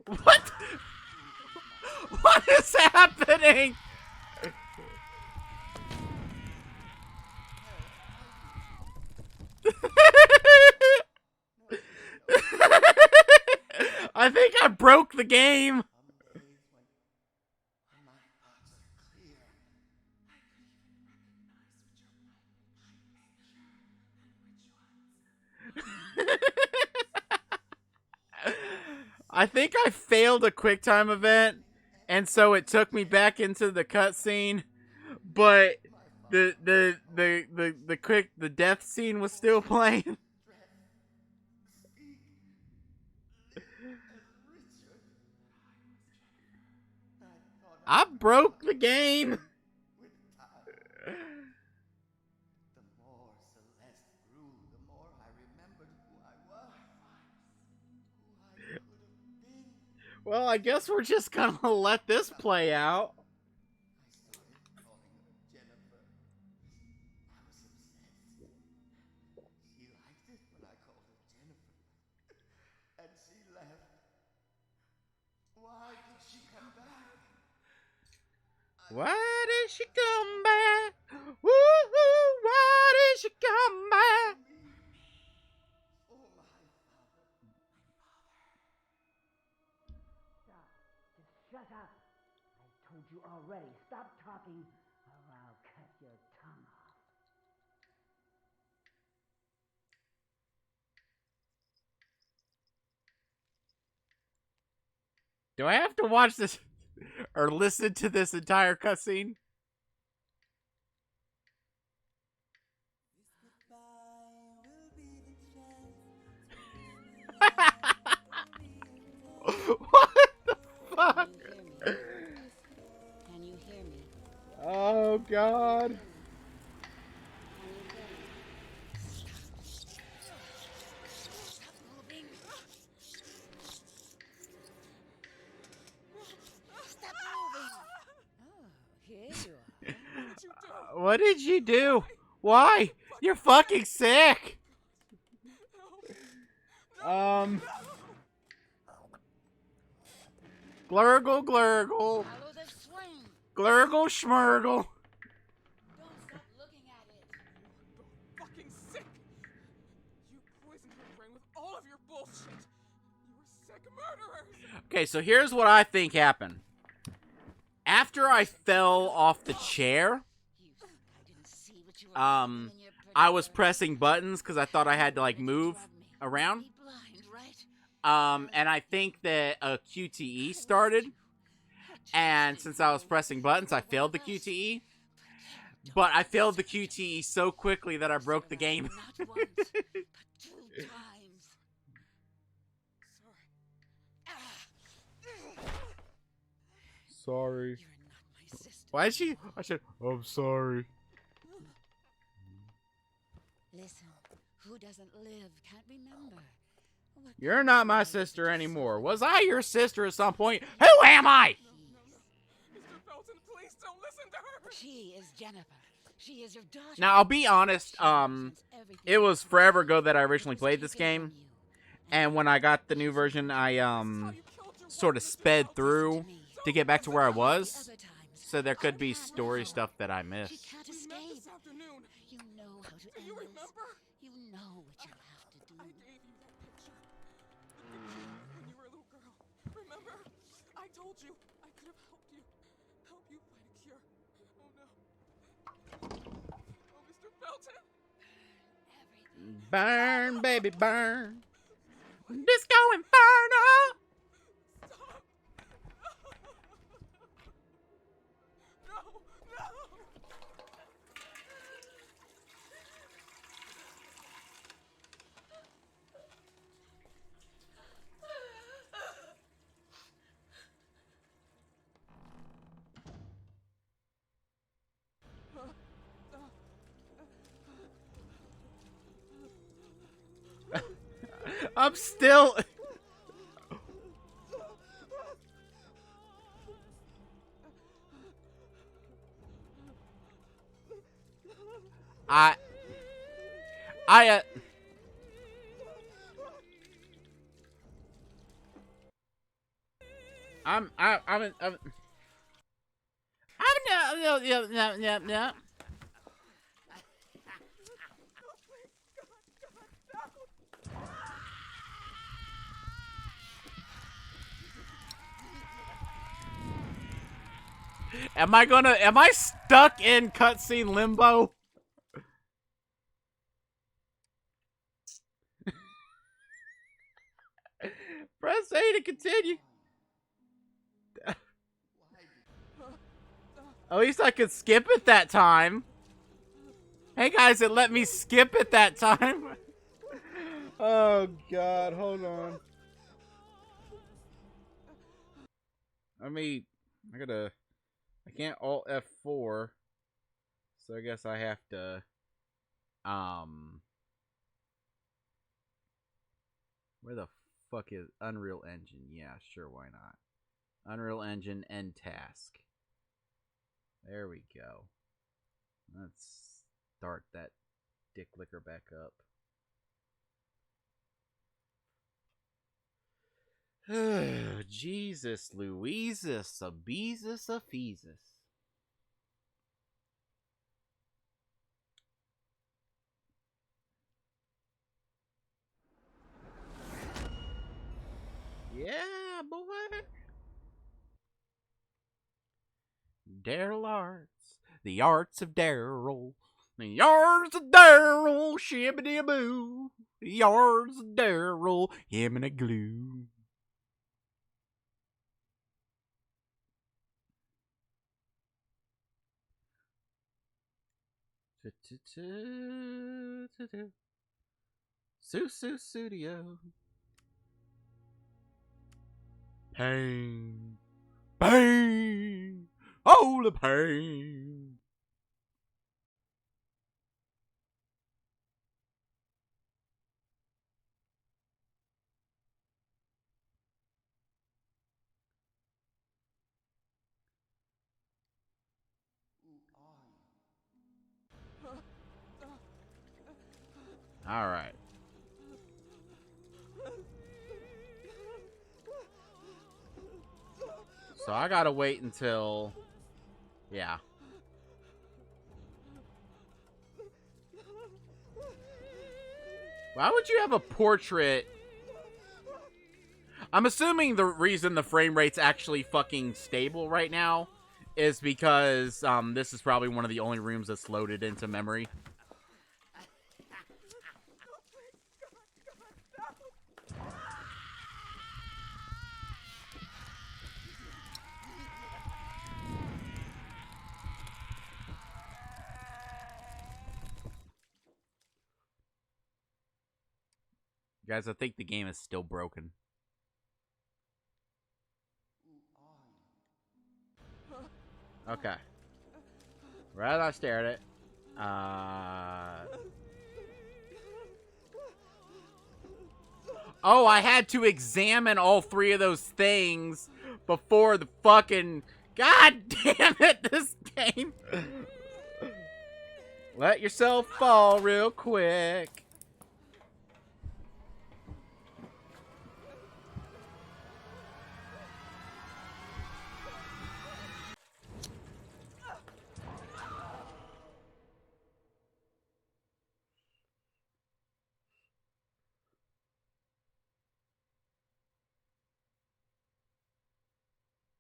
What? What is happening? I think I broke the game. Some days when my thoughts are clear, I could even recognize which are my picture and which ones. I think I failed a QuickTime event, and so it took me back into the cutscene. But the death scene was still playing. I broke the game. With time, the more Celeste grew, the more I remembered who I was, who I could have been. Well, I guess we're just gonna let this play out. I started calling her Jennifer. I was obsessed. She liked it when I called her Jennifer. And she left. Why did she come back? Why did she come back? Woo-hoo, why did she come back? Oh, my father. Stop. Just shut up. I told you already. Stop talking or I'll cut your tongue off. Do I have to watch this or listen to this entire cutscene? God. Stop moving. Stop moving. Oh, here you are. What did you do? Why? You're fucking sick. Glurgle, glurgle. Follow the swing. Glurgle, schmurgle. Don't stop looking at it. Fucking sick! You poisoned her brain with all of your bullshit! You were sick murderers! Okay, so here's what I think happened. After I fell off the chair, You think I didn't see what you were hiding in your pretty I was purse? pressing buttons because I thought I had to like move Drug me. around. Be blind, right? And I think that a QTE started, and since I was pressing buttons, I failed the QTE. But I failed the QTE so quickly that I broke the game. Not once, but 2 times. Sorry. You're not my sister. Why did she? I said, I'm sorry. Listen, who doesn't live can't remember. What You're not my sister anymore. Was I your sister at some point? Who am I? Mr. Felton, please don't listen to her! She is Jennifer. She is your daughter. Now, I'll be honest, She represents everything it was you forever want. ago that I originally It was played this taken game. from you. And when I got the new version, I, sort of sped through to get back to where I was. Other times, So there could be story stuff that I she missed. can't We met escape. this afternoon. You know how to Do end you this. remember? You know what you have to do. I gave you that picture. The picture when you were a little girl. Remember? I told you I could have helped you. Help you find a cure. Oh no. Oh, Mr. Felton. Everything. Burn, baby, burn. Disco Inferno. Stop. No. No. I'm still. I. No. Am I stuck in cutscene limbo? Press A to continue. At least I could skip it that time. Hey guys, it let me skip it that time. Oh god, hold on. I can't Alt F4. So I guess I have to where the fuck is Unreal Engine? Yeah, sure, why not? Unreal Engine end task. There we go. Let's start that dick licker back up. Jesus, Louises, Abesus, Ephesus. Yeah, boy. Daryl Arts. The Arts of Daryl. The Arts of Daryl. Shibbity boo. The Arts of Daryl. Him and a glue. Susu Studio. Pain. Pain. Oh, the pain. All right. So I gotta wait until... Yeah. Why would you have a portrait? I'm assuming the reason the frame rate's actually fucking stable right now is because this is probably one of the only rooms that's loaded into memory. Guys, I think the game is still broken. Okay. Right, I stare at it. Oh, I had to examine all three of those things before the fucking... God damn it, this game. Let yourself fall real quick.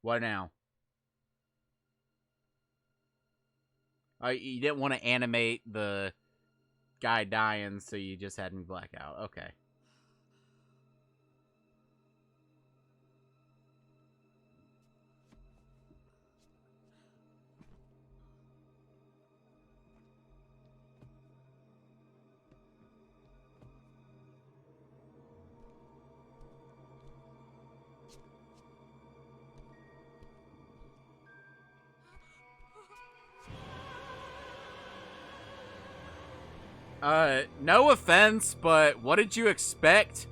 What now? You didn't want to animate the guy dying, so you just had me black out. Okay. No offense, but what did you expect?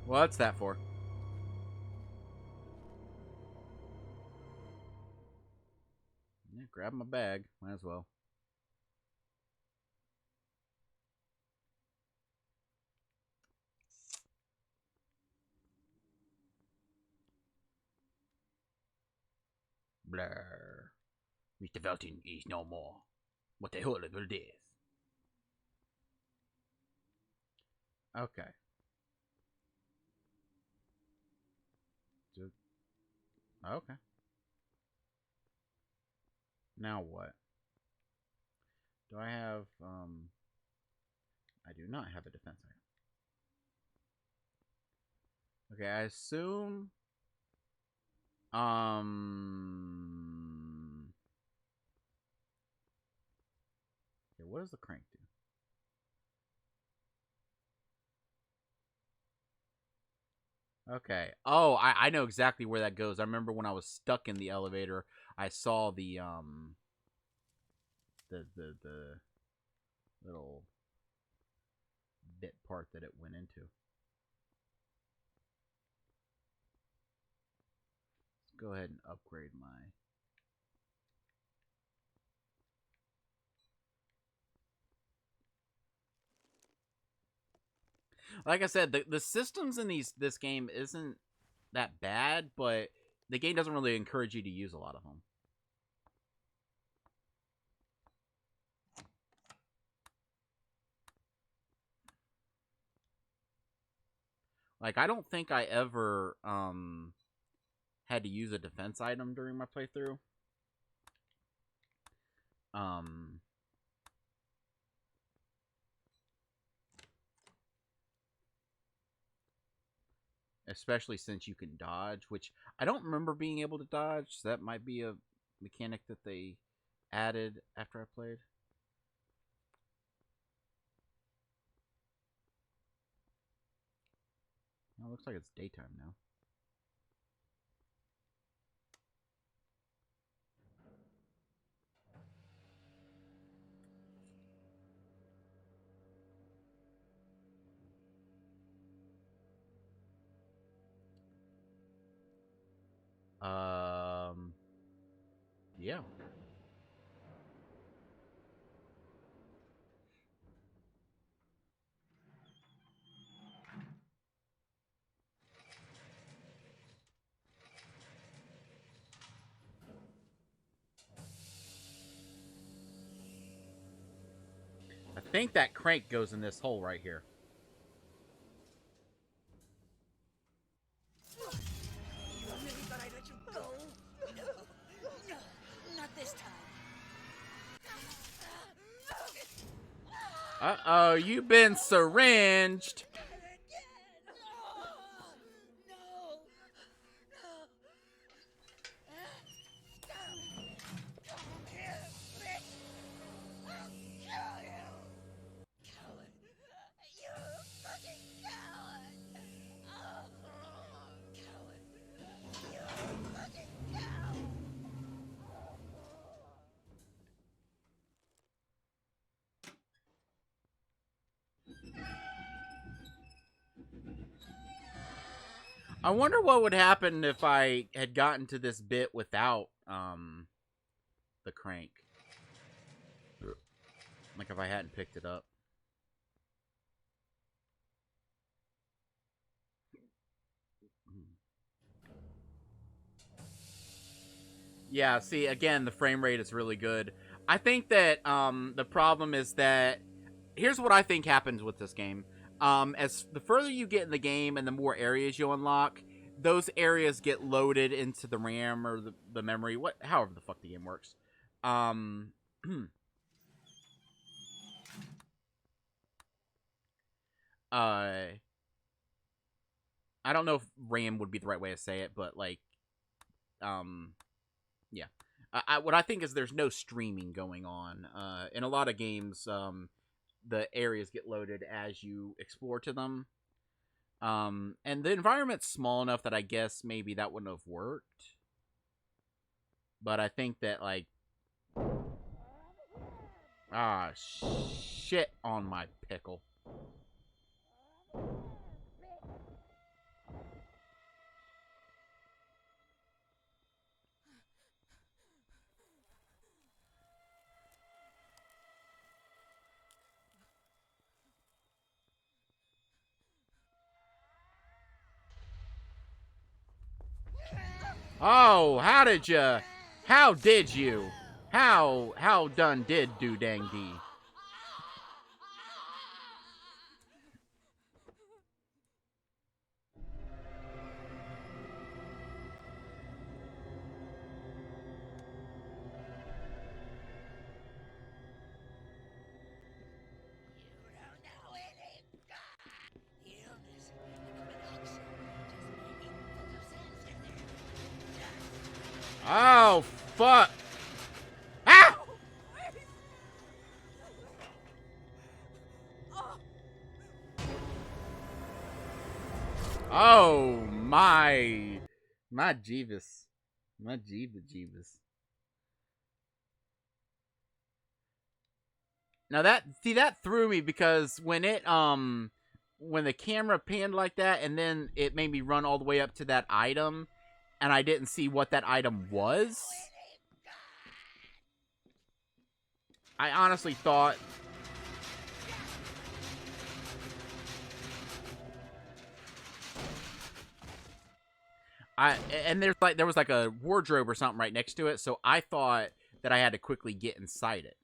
What's that for? Yeah, grab my bag. Might as well. Blur. Mr. Felton is no more. What the hell is this? Okay. Okay. Now what? Do I have, I do not have a defense item. Okay, I assume, okay, what does the crank do? Okay. Oh, I know exactly where that goes. I remember when I was stuck in the elevator, I saw the little bit part that it went into. Let's go ahead and upgrade my... Like I said, the systems in this game isn't that bad, but the game doesn't really encourage you to use a lot of them. Like, I don't think I ever had to use a defense item during my playthrough. Especially since you can dodge, which I don't remember being able to dodge. So that might be a mechanic that they added after I played. Oh, looks like it's daytime now. Yeah. I think that crank goes in this hole right here. You really thought I'd let you go? No, not this time. Uh-oh, you've been syringed. I wonder what would happen if I had gotten to this bit without the crank. Like if I hadn't picked it up. Yeah, see, again, the frame rate is really good. I think that the problem is that here's what I think happens with this game. As the further you get in the game and the more areas you unlock, those areas get loaded into the RAM or the memory, however the fuck the game works. I don't know if RAM would be the right way to say it, but like, yeah. What I think is there's no streaming going on. In a lot of games, the areas get loaded as you explore to them. And the environment's small enough that I guess maybe that wouldn't have worked. But I think that, like... Ah, shit on my pickle. Oh, how did you? How did you? How done did do dang dee? Oh, fuck. Ah! Oh, my Jeeves. My Jeeves. Now that threw me because when the camera panned like that and then it made me run all the way up to that item and I didn't see what that item was. I honestly thought there was like a wardrobe or something right next to it, so I thought that I had to quickly get inside it.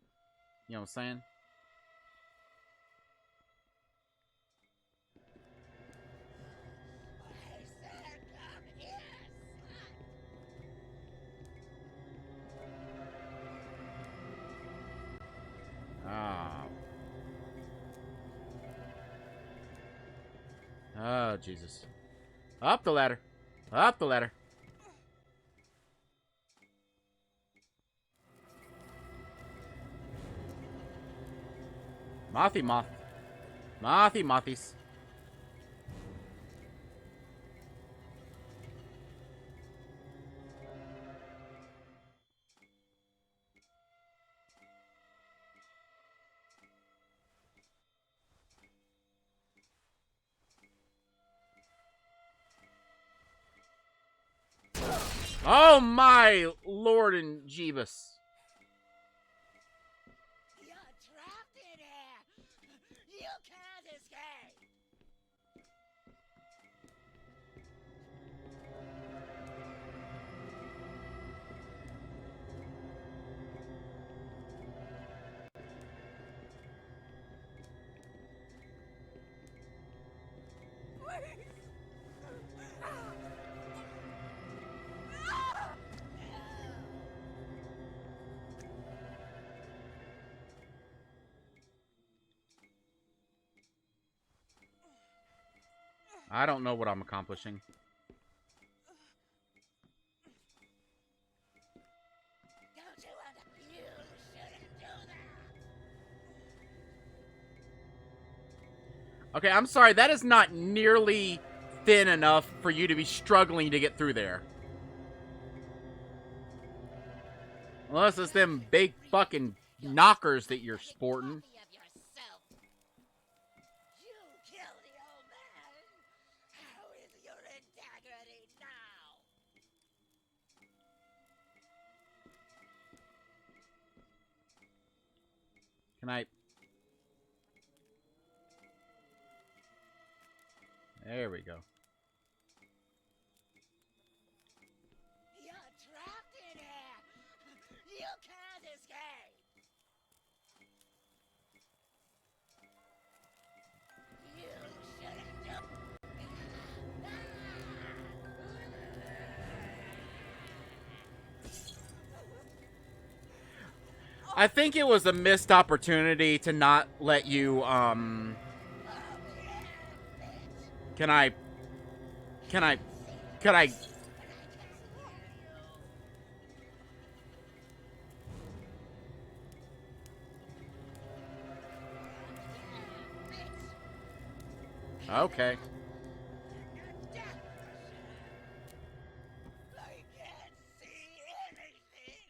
You know what I'm saying? Oh, Jesus. Up the ladder. Up the ladder. Mothy moth. Mothy mothies. Oh my Lord and Jeebus. You're trapped in here. You can't escape. I don't know what I'm accomplishing. Don't you want to? You shouldn't do that. Okay, I'm sorry. That is not nearly thin enough for you to be struggling to get through there. Unless it's them big fucking knockers that you're sporting. Copy of yourself. You killed the old man. How is your integrity now? Can I... There we go. You're trapped in here. You can't escape. You shouldn't do. I think it was a missed opportunity to not let you, Can I... Okay. I can't see anything.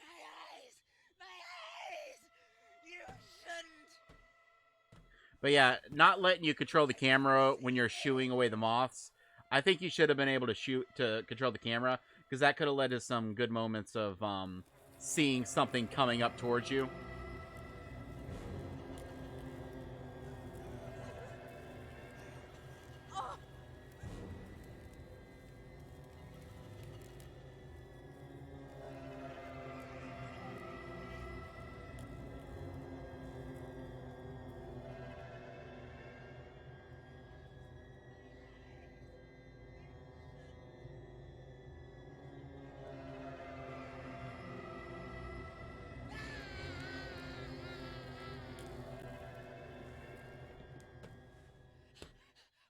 My eyes! My eyes! You shouldn't. But yeah, not letting you control the camera when you're shooing away the moths. I think you should have been able to control the camera, because that could have led to some good moments of seeing something coming up towards you.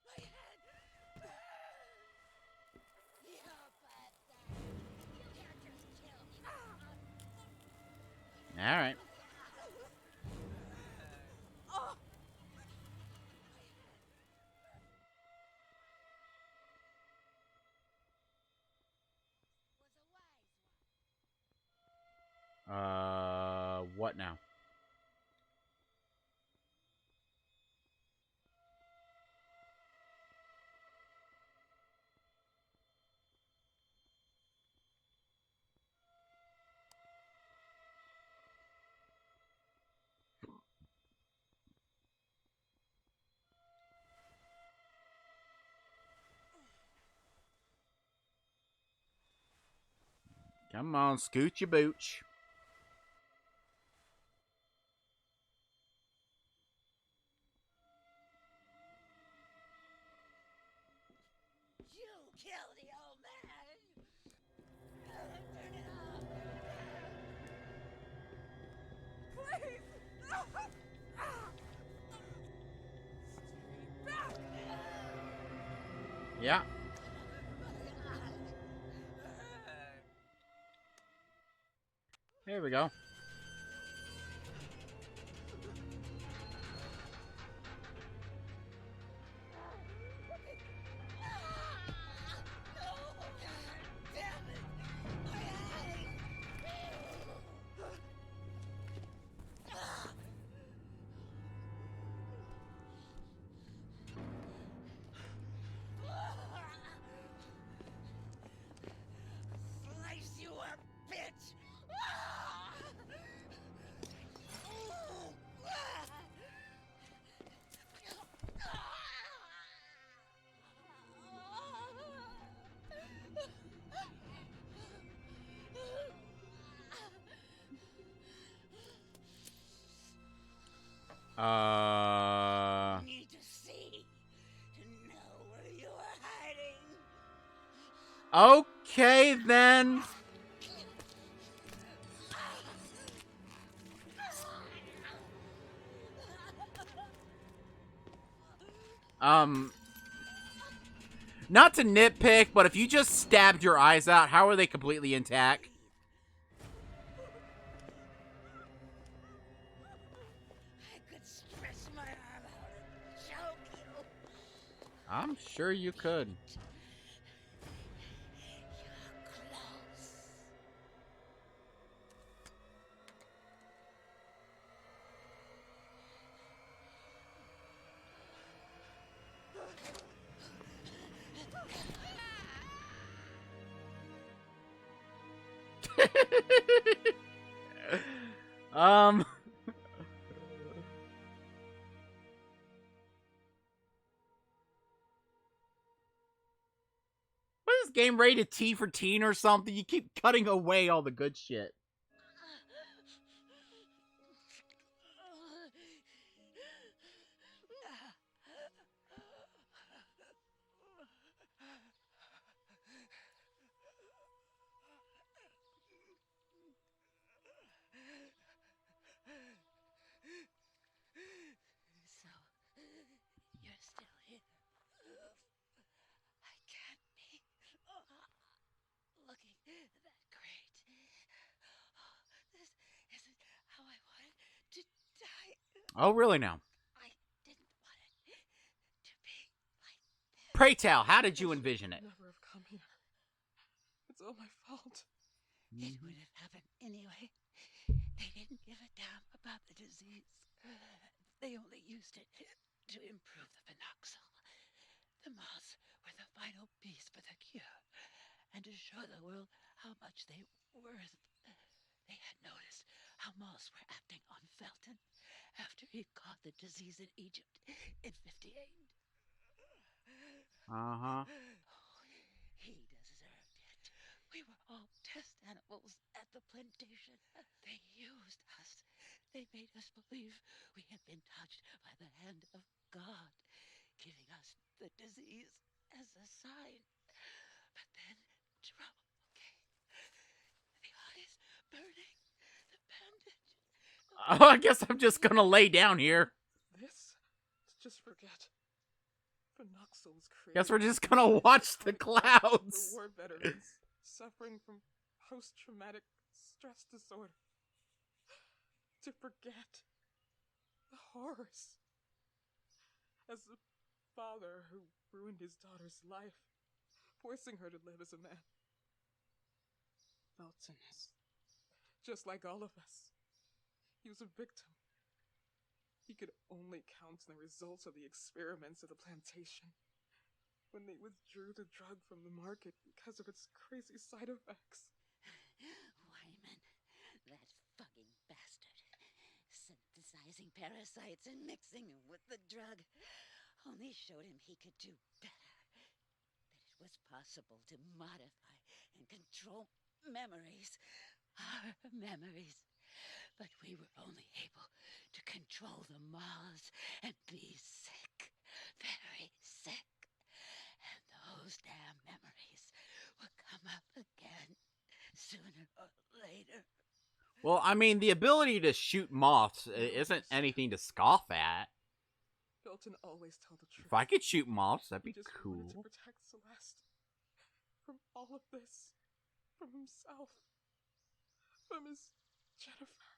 My head. You're pathetic. You can't just kill me. All right. What now? Come on, scoot your booch. You killed the old man. Turn it off. Yeah. There we go. Slice you up, bitch! Need to see, to know where you are hiding. Okay, then. Not to nitpick, but if you just stabbed your eyes out, how are they completely intact? I could stretch my arm out and choke you. I'm sure you could. You're close. um. What is this game rated T for teen or something? You keep cutting away all the good shit. So, you're still here. I can't be looking that great. This isn't how I wanted to die. Oh, really now? I didn't want it to be like this. Pray tell, how did you envision it? Never have come here. It's all my fault. It would have happened anyway. They didn't give a damn about the disease. They only used it to improve the phenoxyl. The moths were the final piece for the cure, and to show the world how much they were worth. They had noticed how moths were acting on Felton after he caught the disease in Egypt in 58. Uh-huh. He deserved it. We were all test animals at the plantation. They used us. They made us believe we had been touched by the hand of God, giving us the disease as a sign. But then trouble came. The eyes burning, the bandage. Oh, I guess I'm just gonna lay down here. This? Just forget. Phenoxyl was created. Guess we're just gonna watch the clouds. For war veterans suffering from post-traumatic stress disorder. To forget the horrors. As a father who ruined his daughter's life, forcing her to live as a man. Felton is just like all of us. He was a victim. He could only count on the results of the experiments at the plantation. When they withdrew the drug from the market because of its crazy side effects. Wyman, that fucking bastard. Synthesizing parasites and mixing them with the drug only showed him he could do better. That it was possible to modify and control memories. Our memories. But we were only able to control the moths and be sick. Very sick. And those damn memories will come up again sooner or later. Well, I mean, the ability to shoot moths isn't anything to scoff at. Felton always told the truth. If I could shoot moths, that'd be He just cool. wanted to protect Celeste. From all of this. From himself. From his Jennifer.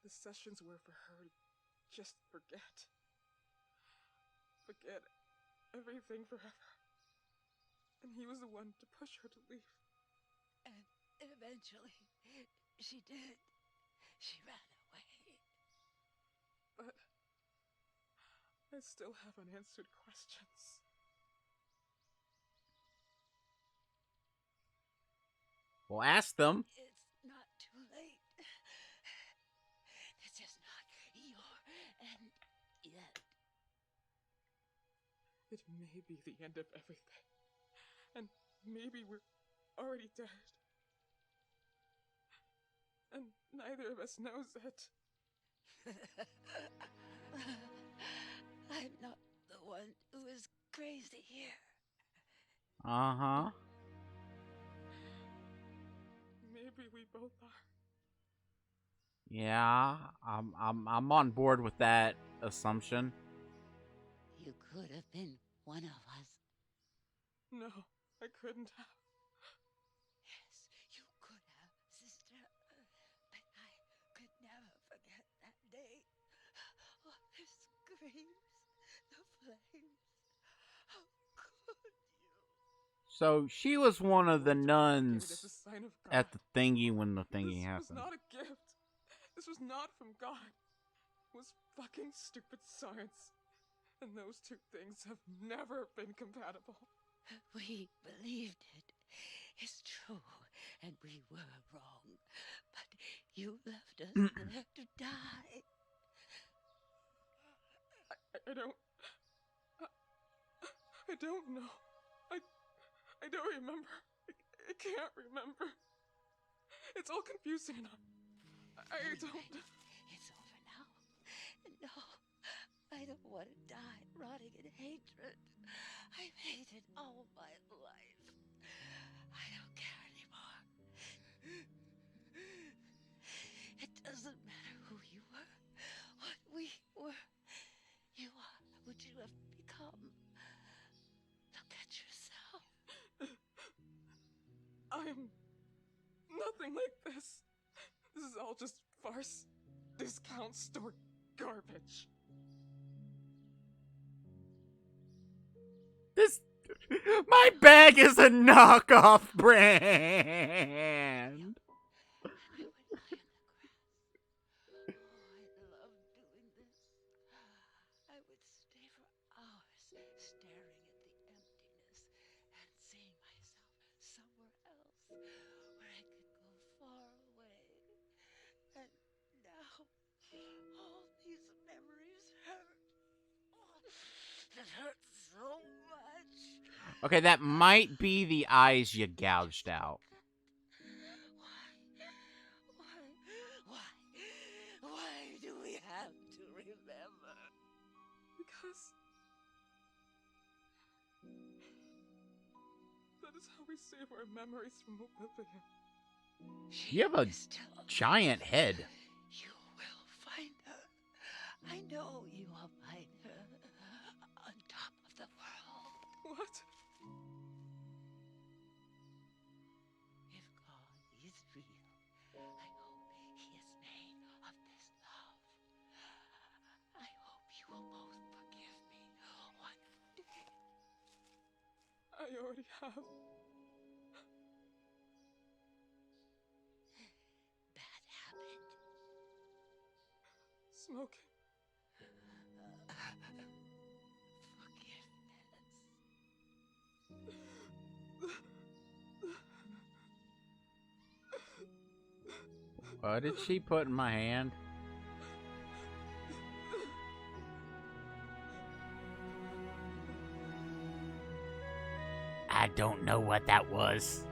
The sessions were for her to just forget. Forget everything forever. And he was the one to push her to leave. And eventually, she did. She ran away. But I still have unanswered questions. Well, ask them. It's not too late. This is not your end yet. It may be the end of everything. And maybe we're already dead. And neither of us knows it. I'm not the one who is crazy here. Uh-huh. Maybe we both are. Yeah, I'm on board with that assumption. You could have been one of us. No, I couldn't have. Yes, you could have, sister. But I could never forget that day. Oh, the screams, the flames. How could you? So she was one of the It as a nuns sign of at God. the thingy when the thingy This happened. was not a gift. This was not from God. It was fucking stupid science. And those two things have never been compatible. We believed it. It's true, and we were wrong. But you left us there to die. I don't know. I don't remember. I can't remember. It's all confusing enough. I don't. Anyway, it's over now. No, I don't want to die rotting in hatred. I've hated all my life. I don't care anymore. It doesn't matter who you were, what we were. You are what you have become. Look at yourself. I'm nothing like this. This is all just farce, discount store garbage. This my bag is a knockoff brand. I would lie on the grass. Oh, I love doing this. I would stay for hours staring at the emptiness and seeing myself somewhere else where I could go far away. And now, all these memories hurt. Oh, it hurts so much. Okay, that might be the eyes you gouged out. Why do we have to remember? Because that is how we save our memories from oblivion. You have a giant head. You will find her. I know you will find her on top of the world. What? If God is real, I hope he is made of this love. I hope you will both forgive me one day. I already have. That happened. Smoking. What did she put in my hand? I don't know what that was.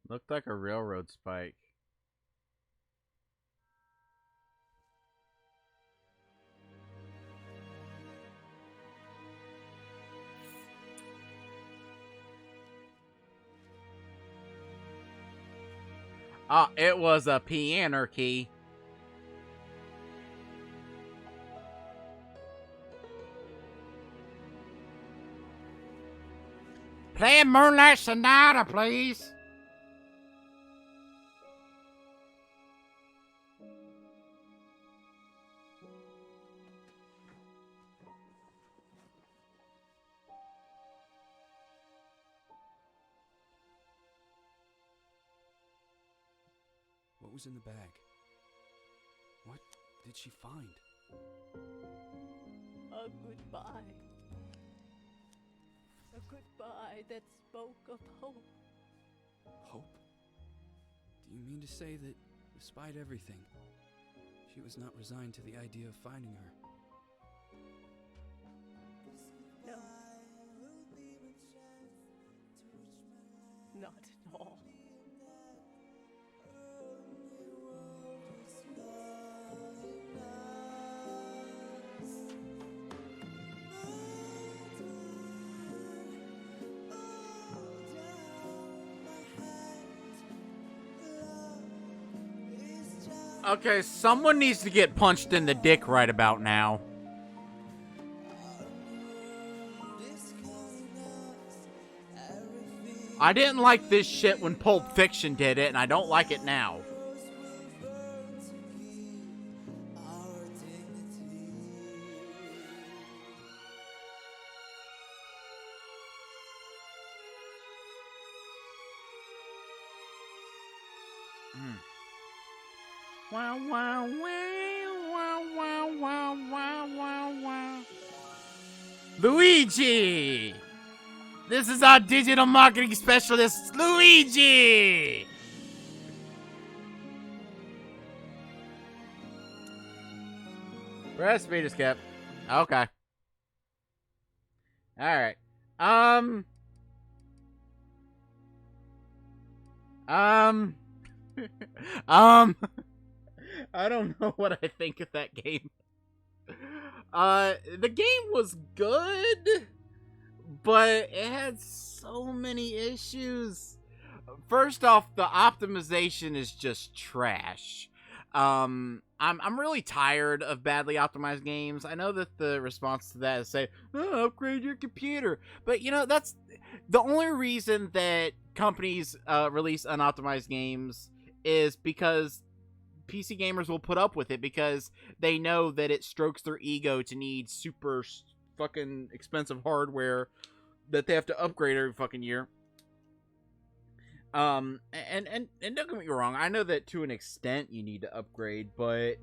Looked like a railroad spike. Ah, it was a piano key. Play Moonlight Sonata, please. What was in the bag? What did she find? A goodbye. A goodbye that spoke of hope. Hope? Do you mean to say that, despite everything, she was not resigned to the idea of finding her? No. Not at all. Okay, someone needs to get punched in the dick right about now. I didn't like this shit when Pulp Fiction did it, and I don't like it now. Wow, wow, wow, wow, wow, wow, wow, wow. Luigi! This is our digital marketing specialist, Luigi! Press speed skip. Okay. Alright. I don't know what I think of that game. The game was good, but it had so many issues. First off, the optimization is just trash. I'm really tired of badly optimized games. I know that the response to that is say, oh, upgrade your computer. But, you know, that's the only reason that companies release unoptimized games is because PC gamers will put up with it because they know that it strokes their ego to need super fucking expensive hardware that they have to upgrade every fucking year. And don't get me wrong, I know that to an extent you need to upgrade, but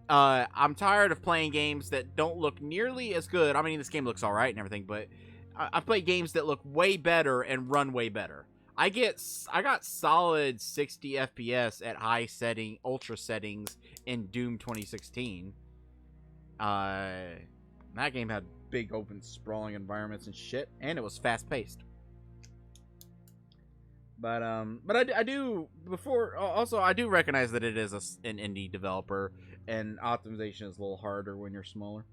I'm tired of playing games that don't look nearly as good. I mean, this game looks alright and everything, but I've played games that look way better and run way better. I got solid 60 FPS at ultra settings in Doom 2016. That game had big open sprawling environments and shit, and it was fast paced. But I do recognize that it is an indie developer, and optimization is a little harder when you're smaller.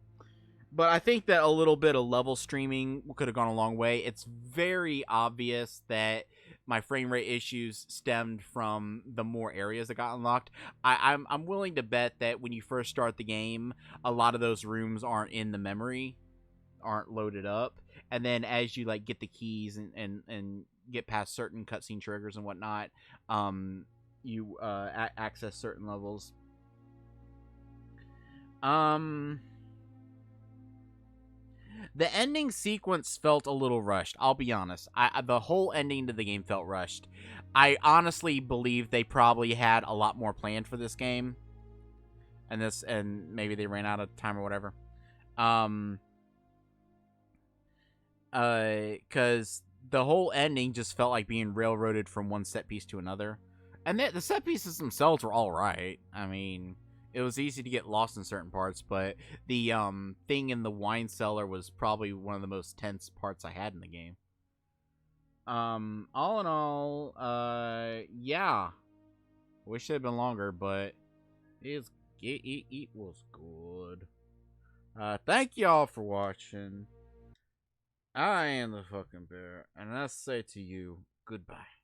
But I think that a little bit of level streaming could have gone a long way. It's very obvious that my frame rate issues stemmed from the more areas that got unlocked. I'm willing to bet that when you first start the game, a lot of those rooms aren't in the memory, aren't loaded up, and then as you like get the keys and get past certain cutscene triggers and whatnot, you access certain levels. The ending sequence felt a little rushed. I'll be honest. The whole ending to the game felt rushed. I honestly believe they probably had a lot more planned for this game, and maybe they ran out of time or whatever. Because the whole ending just felt like being railroaded from one set piece to another, and the set pieces themselves were all right. I mean, it was easy to get lost in certain parts, but the thing in the wine cellar was probably one of the most tense parts I had in the game. All in all, yeah. Wish it had been longer, but it was good. Thank y'all for watching. I am the fucking bear, and I say to you, goodbye.